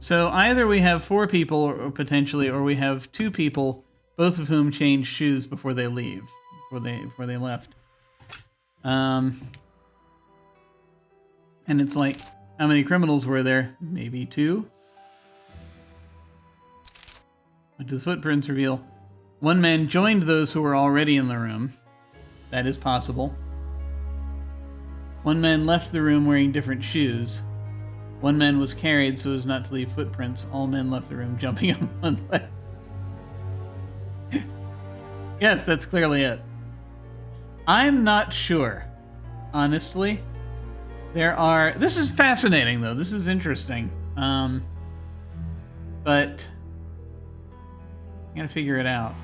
So either we have 4 people, or potentially, or we have 2 people, both of whom changed shoes before they leave, before they left. And it's like, how many criminals were there? Maybe 2. What do the footprints reveal? 1 man joined those who were already in the room. That is possible. 1 man left the room wearing different shoes. 1 man was carried so as not to leave footprints. All men left the room jumping on 1 leg. Yes, that's clearly it. I'm not sure, honestly. This is fascinating, though. This is interesting. But I gotta figure it out.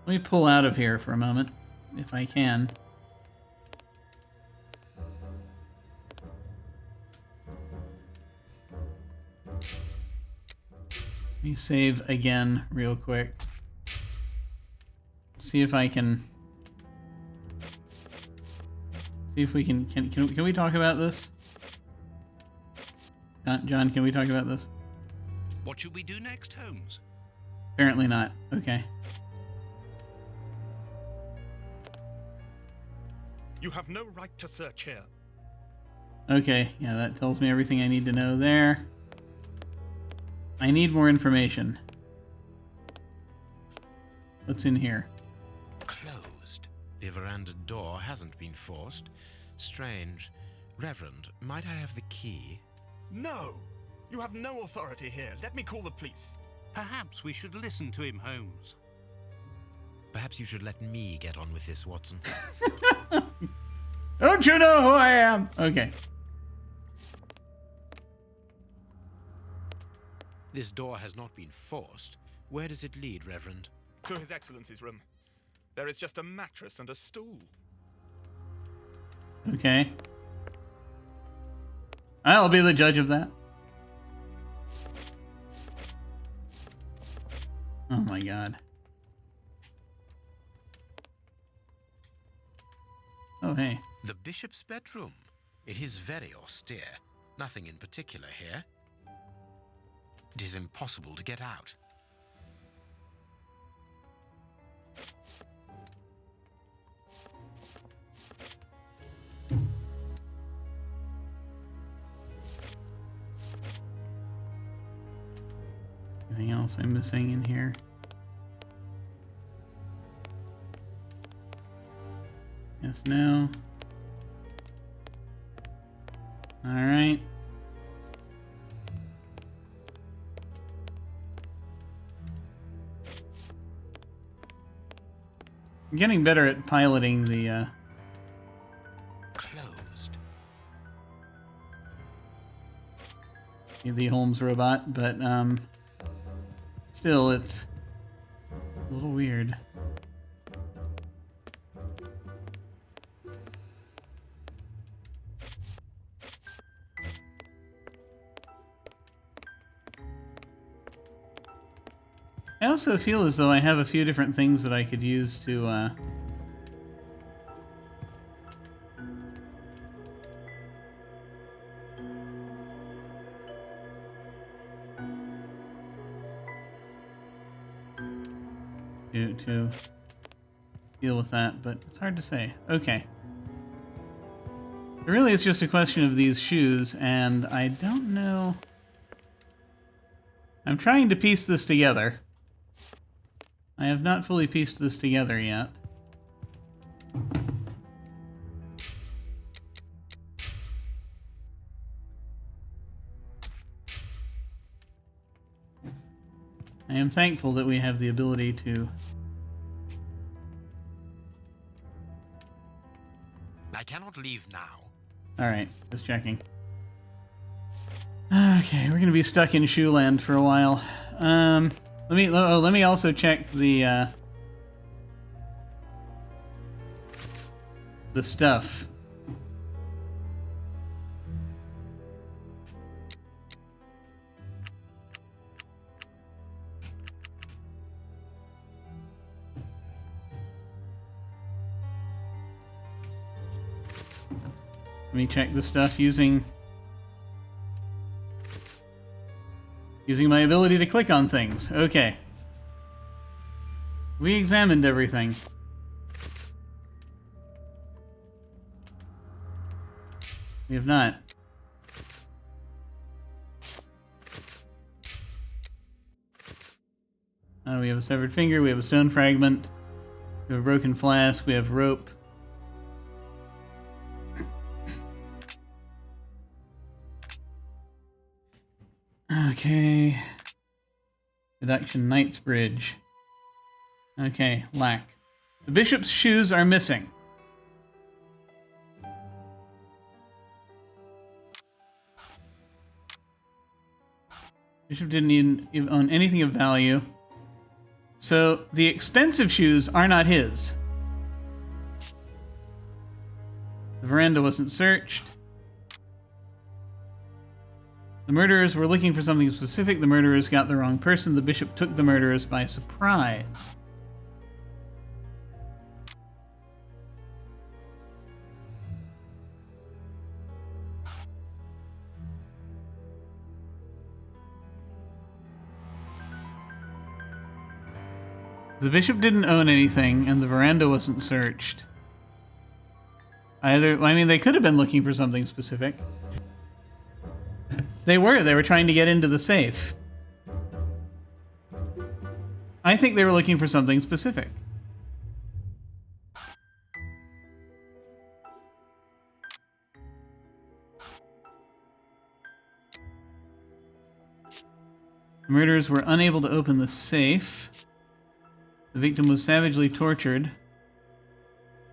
Let me pull out of here for a moment, if I can. Let me save again real quick. See if I can... See if we can we talk about this? John, can we talk about this? What should we do next, Holmes? Apparently not. Okay. You have no right to search here. Okay, yeah, that tells me everything I need to know there. I need more information. What's in here? Closed. The veranda door hasn't been forced. Strange. Reverend, might I have the key? No! You have no authority here. Let me call the police. Perhaps we should listen to him, Holmes. Perhaps you should let me get on with this, Watson. Don't you know who I am? Okay. This door has not been forced. Where does it lead, Reverend? To His Excellency's room. There is just a mattress and a stool. Okay. I'll be the judge of that. Oh my god. Oh, hey. The bishop's bedroom. It is very austere. Nothing in particular here. It is impossible to get out. Anything else I'm missing in here? Yes, no. All right. I'm getting better at piloting the Closed. the Holmes robot, but still, it's a little weird. I also feel as though I have a few different things that I could use to deal with that, but it's hard to say. Okay. It really is just a question of these shoes, and I don't know. I'm trying to piece this together. I have not fully pieced this together yet. I am thankful that we have the ability to... I cannot leave now. Alright, just checking. Okay, we're gonna be stuck in Shoe Land for a while. Let me also check the stuff. Let me check the stuff using my ability to click on things. Okay. We examined everything. We have not. We have a severed finger, we have a stone fragment, we have a broken flask, we have rope. Okay. Deduction Knightsbridge. Okay, lack. The bishop's shoes are missing. Bishop didn't even own anything of value. So the expensive shoes are not his. The veranda wasn't searched. The murderers were looking for something specific. The murderers got the wrong person. The bishop took the murderers by surprise. The bishop didn't own anything, and the veranda wasn't searched. I mean, they could have been looking for something specific. They were trying to get into the safe. I think they were looking for something specific. The murderers were unable to open the safe. The victim was savagely tortured.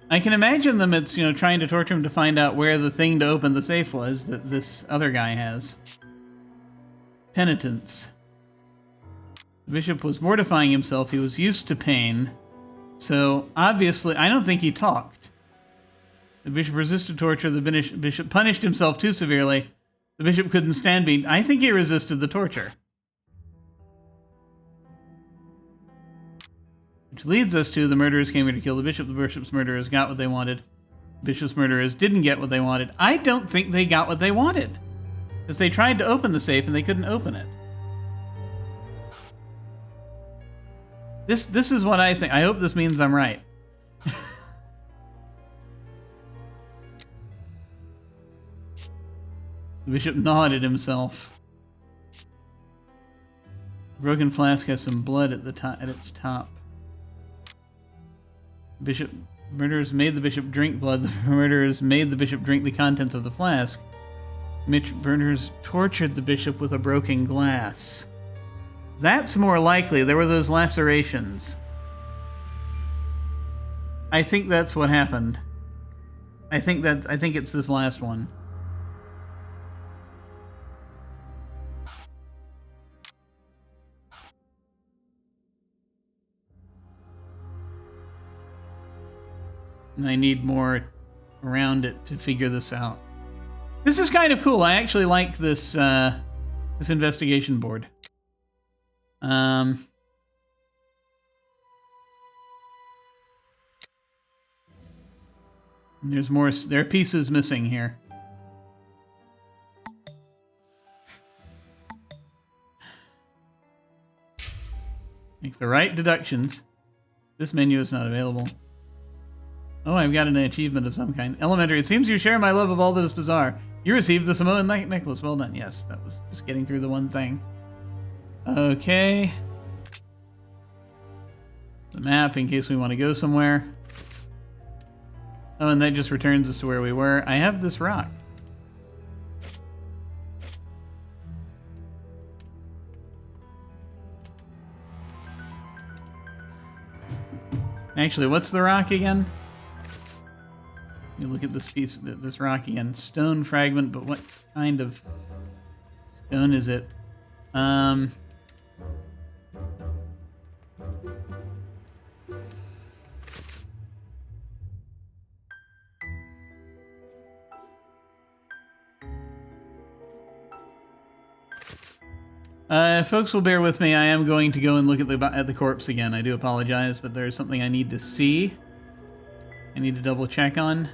I can imagine them, it's, trying to torture him to find out where the thing to open the safe was that this other guy has. Penitence. The bishop was mortifying himself. He was used to pain. So, obviously, I don't think he talked. The bishop resisted torture. The bishop punished himself too severely. The bishop couldn't stand being... I think he resisted the torture. Which leads us to the murderers came here to kill the bishop. The bishop's murderers got what they wanted. The bishop's murderers didn't get what they wanted. I don't think they got what they wanted. Because they tried to open the safe and they couldn't open it. This is what I think. I hope this means I'm right. The bishop gnawed at himself. The broken flask has some blood at its top. Murderers made the bishop drink blood. The murderers made the bishop drink the contents of the flask. Murderers tortured the bishop with a broken glass. That's more likely. There were those lacerations. I think that's what happened. I think it's this last one. And I need more around it to figure this out. This is kind of cool. I actually like this this investigation board. There's more. There are pieces missing here. Make the right deductions. This menu is not available. Oh, I've got an achievement of some kind. Elementary. It seems you share my love of all that is bizarre. You received the Samoan necklace. Well done. Yes, that was just getting through the one thing. Okay. The map in case we want to go somewhere. Oh, and that just returns us to where we were. I have this rock. Actually, what's the rock again? You look at this piece, this rock again. Stone fragment, but what kind of stone is it? Folks will bear with me. I am going to go and look at the corpse again. I do apologize, but there's something I need to see. I need to double check on.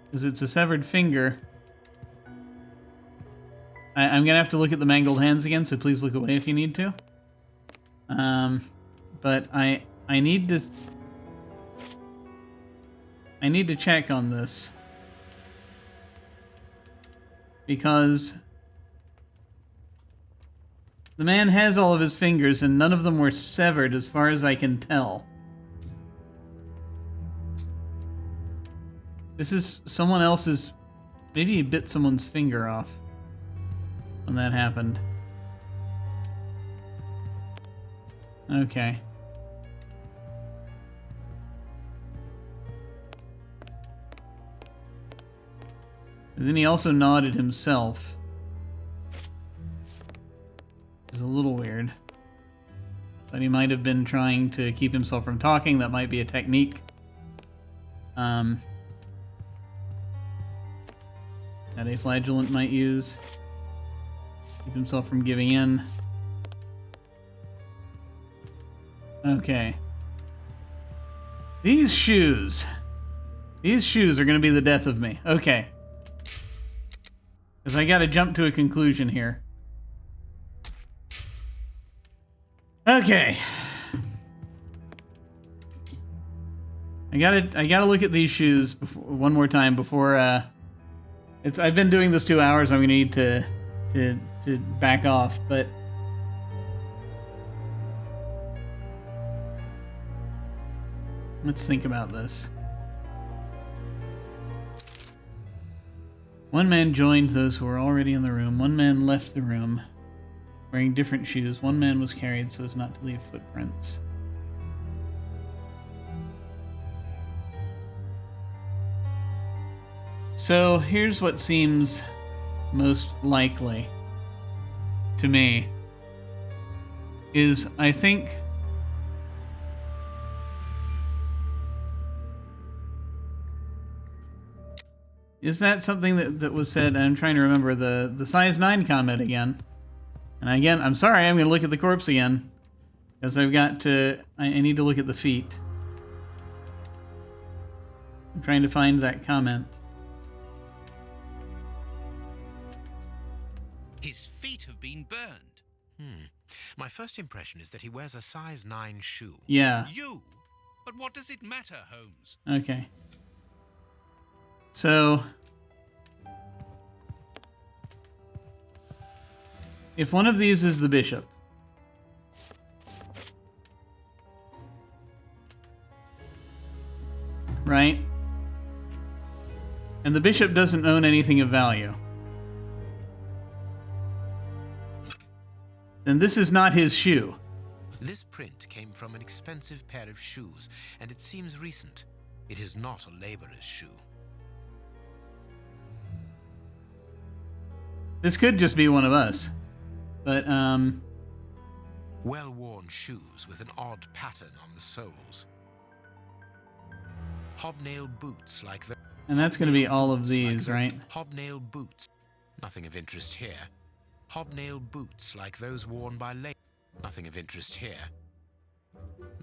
Because it's a severed finger. I'm going to have to look at the mangled hands again, so please look away if you need to. But I need to... I need to check on this. Because... the man has all of his fingers, and none of them were severed as far as I can tell. This is someone else's... maybe he bit someone's finger off when that happened. Okay. And then he also nodded himself. Which is a little weird. But he might have been trying to keep himself from talking. That might be a technique. That a flagellant might use. Keep himself from giving in. Okay. These shoes. These shoes are going to be the death of me. Okay. Because I got to jump to a conclusion here. Okay. I gotta look at these shoes one more time before I've been doing this 2 hours. I'm gonna need to back off, but let's think about this. One man joined those who were already in the room. One man left the room wearing different shoes. One man was carried so as not to leave footprints. So here's what seems most likely to me is I think is that something that was said? I'm trying to remember the size 9 comment again. And again, I'm sorry, I'm going to look at the corpse again. Because I've got to... I need to look at the feet. I'm trying to find that comment. His feet have been burned. My first impression is that he wears a size 9 shoe. Yeah. You? But what does it matter, Holmes? Okay. So... if one of these is the bishop, right? And the bishop doesn't own anything of value, then this is not his shoe. This print came from an expensive pair of shoes, and it seems recent. It is not a laborer's shoe. This could just be one of us. But, well-worn shoes with an odd pattern on the soles. Hobnail boots like the... and that's going to be all of these, right? Hobnail boots. Nothing of interest here. Hobnail boots like those worn by ladies. Nothing of interest here.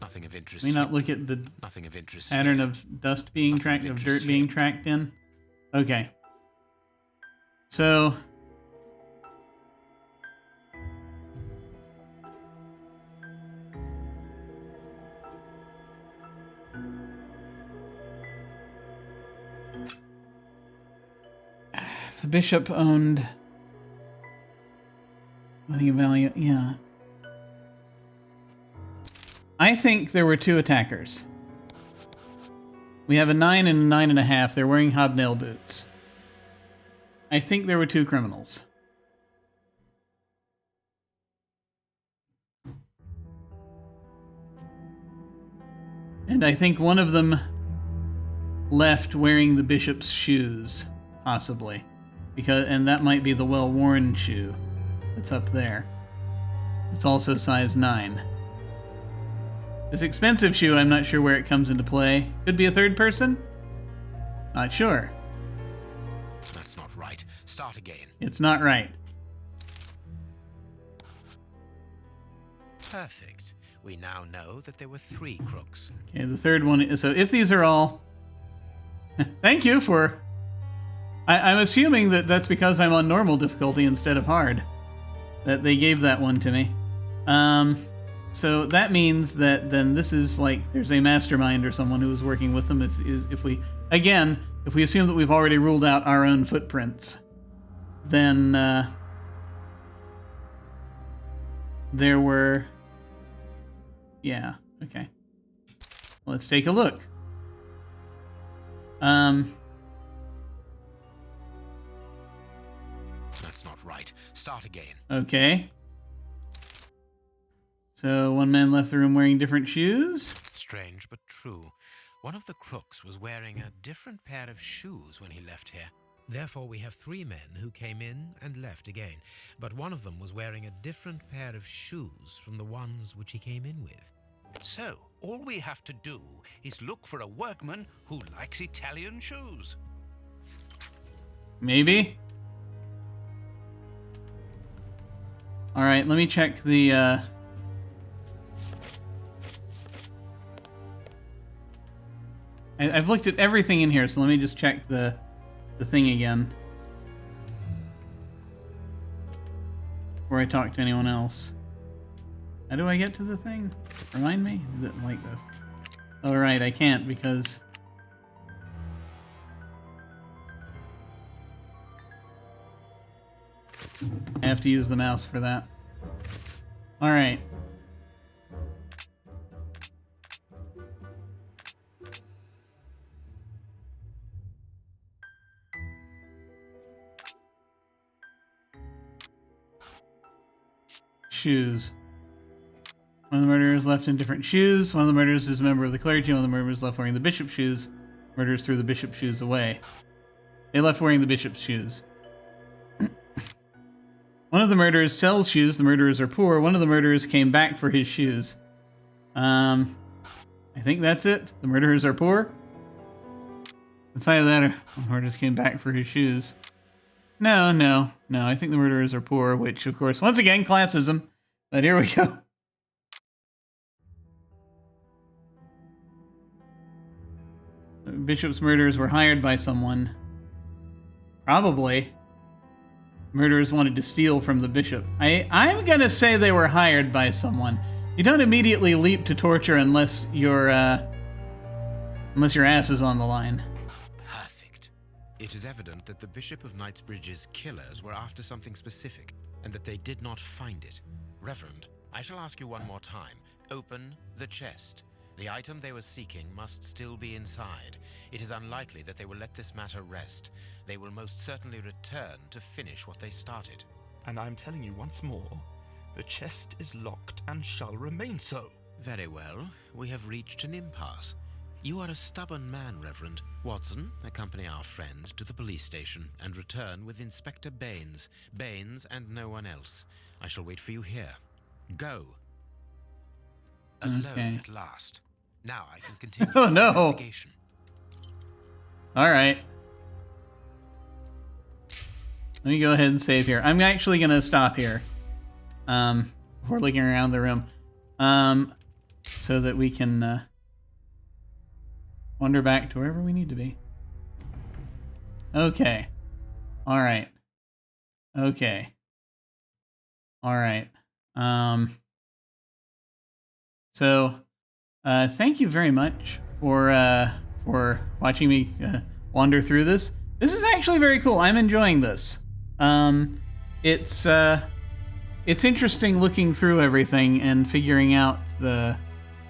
Nothing of interest May here. not look at the Nothing of interest pattern here. of dust being Nothing tracked, of of interest dirt being here. tracked in. Okay. So... if the bishop owned nothing of value, yeah. I think there were 2 attackers. We have a 9 and a 9.5. They're wearing hobnail boots. I think there were 2 criminals. And I think one of them left wearing the bishop's shoes, possibly. And that might be the well-worn shoe that's up there. It's also size 9. This expensive shoe, I'm not sure where it comes into play. Could be a third person? Not sure. That's not right. Start again. It's not right. Perfect. We now know that there were 3 crooks. Okay, the third one. So if these are all... Thank you for... I'm assuming that that's because I'm on normal difficulty instead of hard. That they gave that one to me. So that means that then this is like there's a mastermind or someone who is working with them. If we assume that we've already ruled out our own footprints, then there were... Yeah, okay. Let's take a look. That's not right. Start again. Okay. So one man left the room wearing different shoes. Strange but true. One of the crooks was wearing a different pair of shoes when he left here. Therefore, we have 3 men who came in and left again, but one of them was wearing a different pair of shoes from the ones which he came in with. So, all we have to do is look for a workman who likes Italian shoes. Maybe? Alright, let me check the... I've looked at everything in here, so let me just check the thing again before I talk to anyone else. How do I get to the thing? Remind me? Is it like this? Oh, right, I can't because... I have to use the mouse for that. Alright. Shoes. One of the murderers left in different shoes. One of the murderers is a member of the clergy. One of the murderers left wearing the bishop's shoes. Murderers threw the bishop's shoes away. They left wearing the bishop's shoes. One of the murderers sells shoes. The murderers are poor. One of the murderers came back for his shoes. I think that's it. The murderers are poor. It's either that or the murderers came back for his shoes. No. I think the murderers are poor, which, of course, once again, classism. But here we go. The bishop's murderers were hired by someone. Probably. Murderers wanted to steal from the bishop. I'm going to say they were hired by someone. You don't immediately leap to torture unless your ass is on the line. Perfect. It is evident that the Bishop of Knightsbridge's killers were after something specific, and that they did not find it. Reverend, I shall ask you one more time. Open the chest. The item they were seeking must still be inside. It is unlikely that they will let this matter rest. They will most certainly return to finish what they started. And I'm telling you once more, the chest is locked and shall remain so. Very well. We have reached an impasse. You are a stubborn man, Reverend. Watson, accompany our friend to the police station and return with Inspector Baines. Baines and no one else. I shall wait for you here. Go. Alone at last. Now I can continue Oh, no. the investigation. All right. Let me go ahead and save here. I'm actually going to stop here before looking around the room so that we can wander back to wherever we need to be. Okay. All right. Okay. All right. So, thank you very much for watching me wander through this. This is actually very cool. I'm enjoying this. It's interesting looking through everything and figuring out the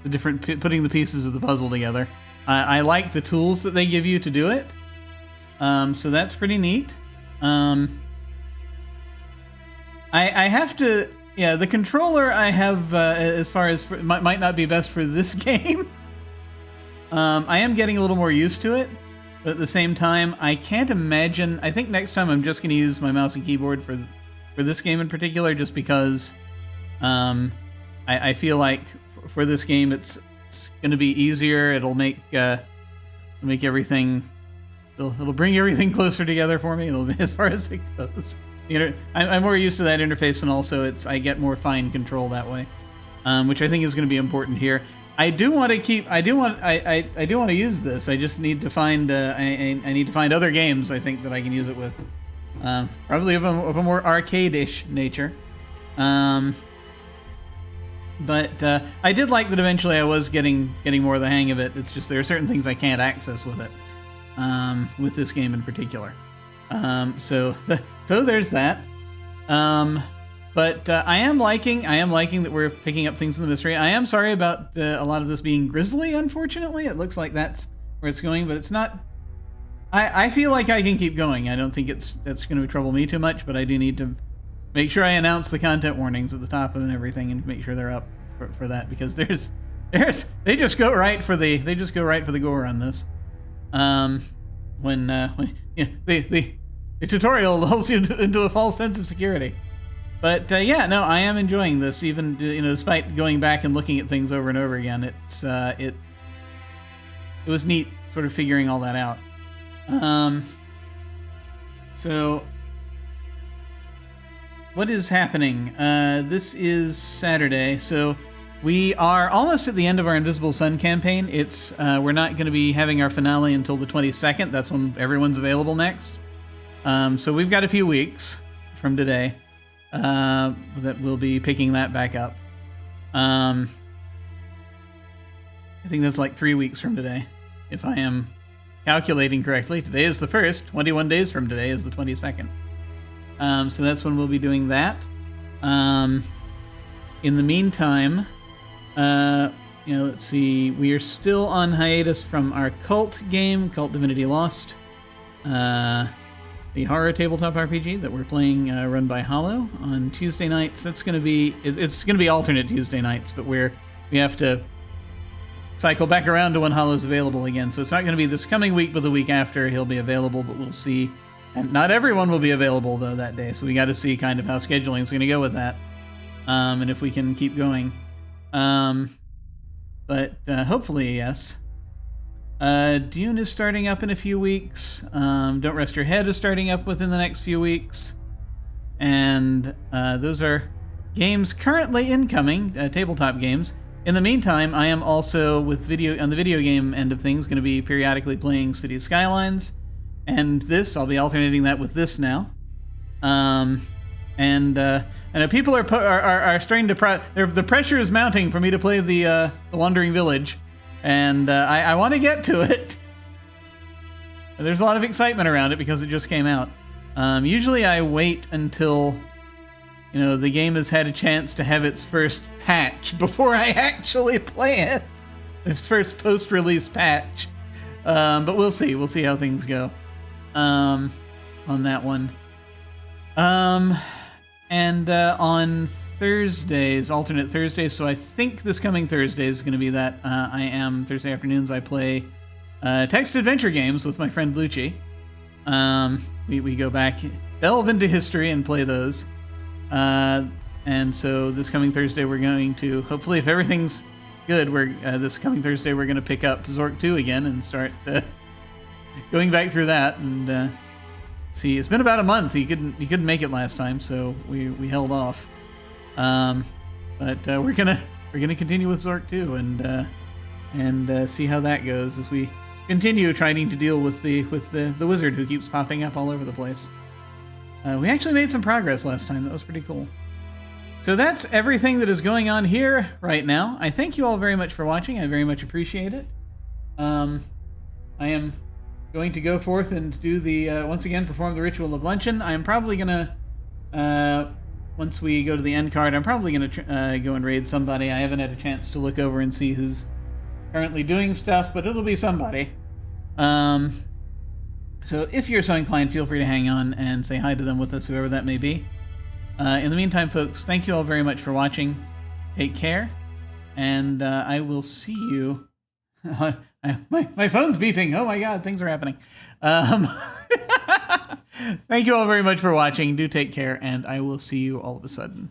different putting the pieces of the puzzle together. I like the tools that they give you to do it. So that's pretty neat. I have to. Yeah, the controller I have, as far as might not be best for this game. I am getting a little more used to it, but at the same time, I can't imagine. I think next time I'm just going to use my mouse and keyboard for this game in particular, just because I feel like for this game it's going to be easier. It'll make everything. It'll bring everything closer together for me. It'll be as far as it goes. I'm more used to that interface, and also I get more fine control that way, which I think is going to be important here. I do want to use this. I just need to find I need to find other games I think that I can use it with, probably of a more arcade-ish nature. But I did like that eventually I was getting more of the hang of it. It's just there are certain things I can't access with it, with this game in particular. So there's that. But I am liking that we're picking up things in the mystery. I am sorry about a lot of this being grisly, unfortunately. It looks like that's where it's going, but it's not. I feel like I can keep going. I don't think that's going to trouble me too much, but I do need to make sure I announce the content warnings at the top and everything, and make sure they're up for that, because they just go right for the gore on this. When the tutorial lulls you into a false sense of security. But yeah, no, I am enjoying this, even despite going back and looking at things over and over again. It was neat, sort of figuring all that out. So what is happening? This is Saturday, so we are almost at the end of our Invisible Sun campaign. We're not going to be having our finale until the 22nd. That's when everyone's available next. So we've got a few weeks from today that we'll be picking that back up. I think that's like 3 weeks from today, if I am calculating correctly. Today is the 1st. 21 days from today is the 22nd. So that's when we'll be doing that. In the meantime, let's see. We are still on hiatus from our Cult game, Cult Divinity Lost. The horror tabletop RPG that we're playing, run by Hollow on Tuesday nights. It's going to be alternate Tuesday nights, but we have to cycle back around to when Hollow's available again. So it's not going to be this coming week, but the week after he'll be available, but we'll see. And not everyone will be available though that day, so we got to see kind of how scheduling is going to go with that, and if we can keep going. But hopefully, yes. Dune is starting up in a few weeks. Don't Rest Your Head is starting up within the next few weeks. And those are games currently incoming, tabletop games. In the meantime, I am also, on the video game end of things, going to be periodically playing Cities Skylines. And I'll be alternating that with this now. And people are starting to... the pressure is mounting for me to play the Wandering Village. And I want to get to it. There's a lot of excitement around it because it just came out. Usually I wait until the game has had a chance to have its first patch before I actually play it. Its first post-release patch. But we'll see. We'll see how things go on that one. And on Thursdays, alternate Thursdays, so I think this coming Thursday is going to be that. Thursday afternoons, I play text adventure games with my friend Lucci. We go back, delve into history and play those. And so this coming Thursday, we're going to, hopefully if everything's good, this coming Thursday, we're going to pick up Zork 2 again and start going back through that. And see, it's been about a month. He couldn't make it last time, so we held off. But we're gonna continue with Zork 2 and see how that goes as we continue trying to deal with the wizard who keeps popping up all over the place. We actually made some progress last time. That was pretty cool. So that's everything that is going on here right now. I thank you all very much for watching. I very much appreciate it. I am going to go forth and do once again perform the ritual of luncheon. I am probably gonna once we go to the end card, I'm probably going to go and raid somebody. I haven't had a chance to look over and see who's currently doing stuff, but it'll be somebody. So if you're so inclined, feel free to hang on and say hi to them with us, whoever that may be. In the meantime, folks, thank you all very much for watching. Take care, and I will see you My phone's beeping. Oh my God, things are happening. Thank you all very much for watching. Do take care, and I will see you all of a sudden.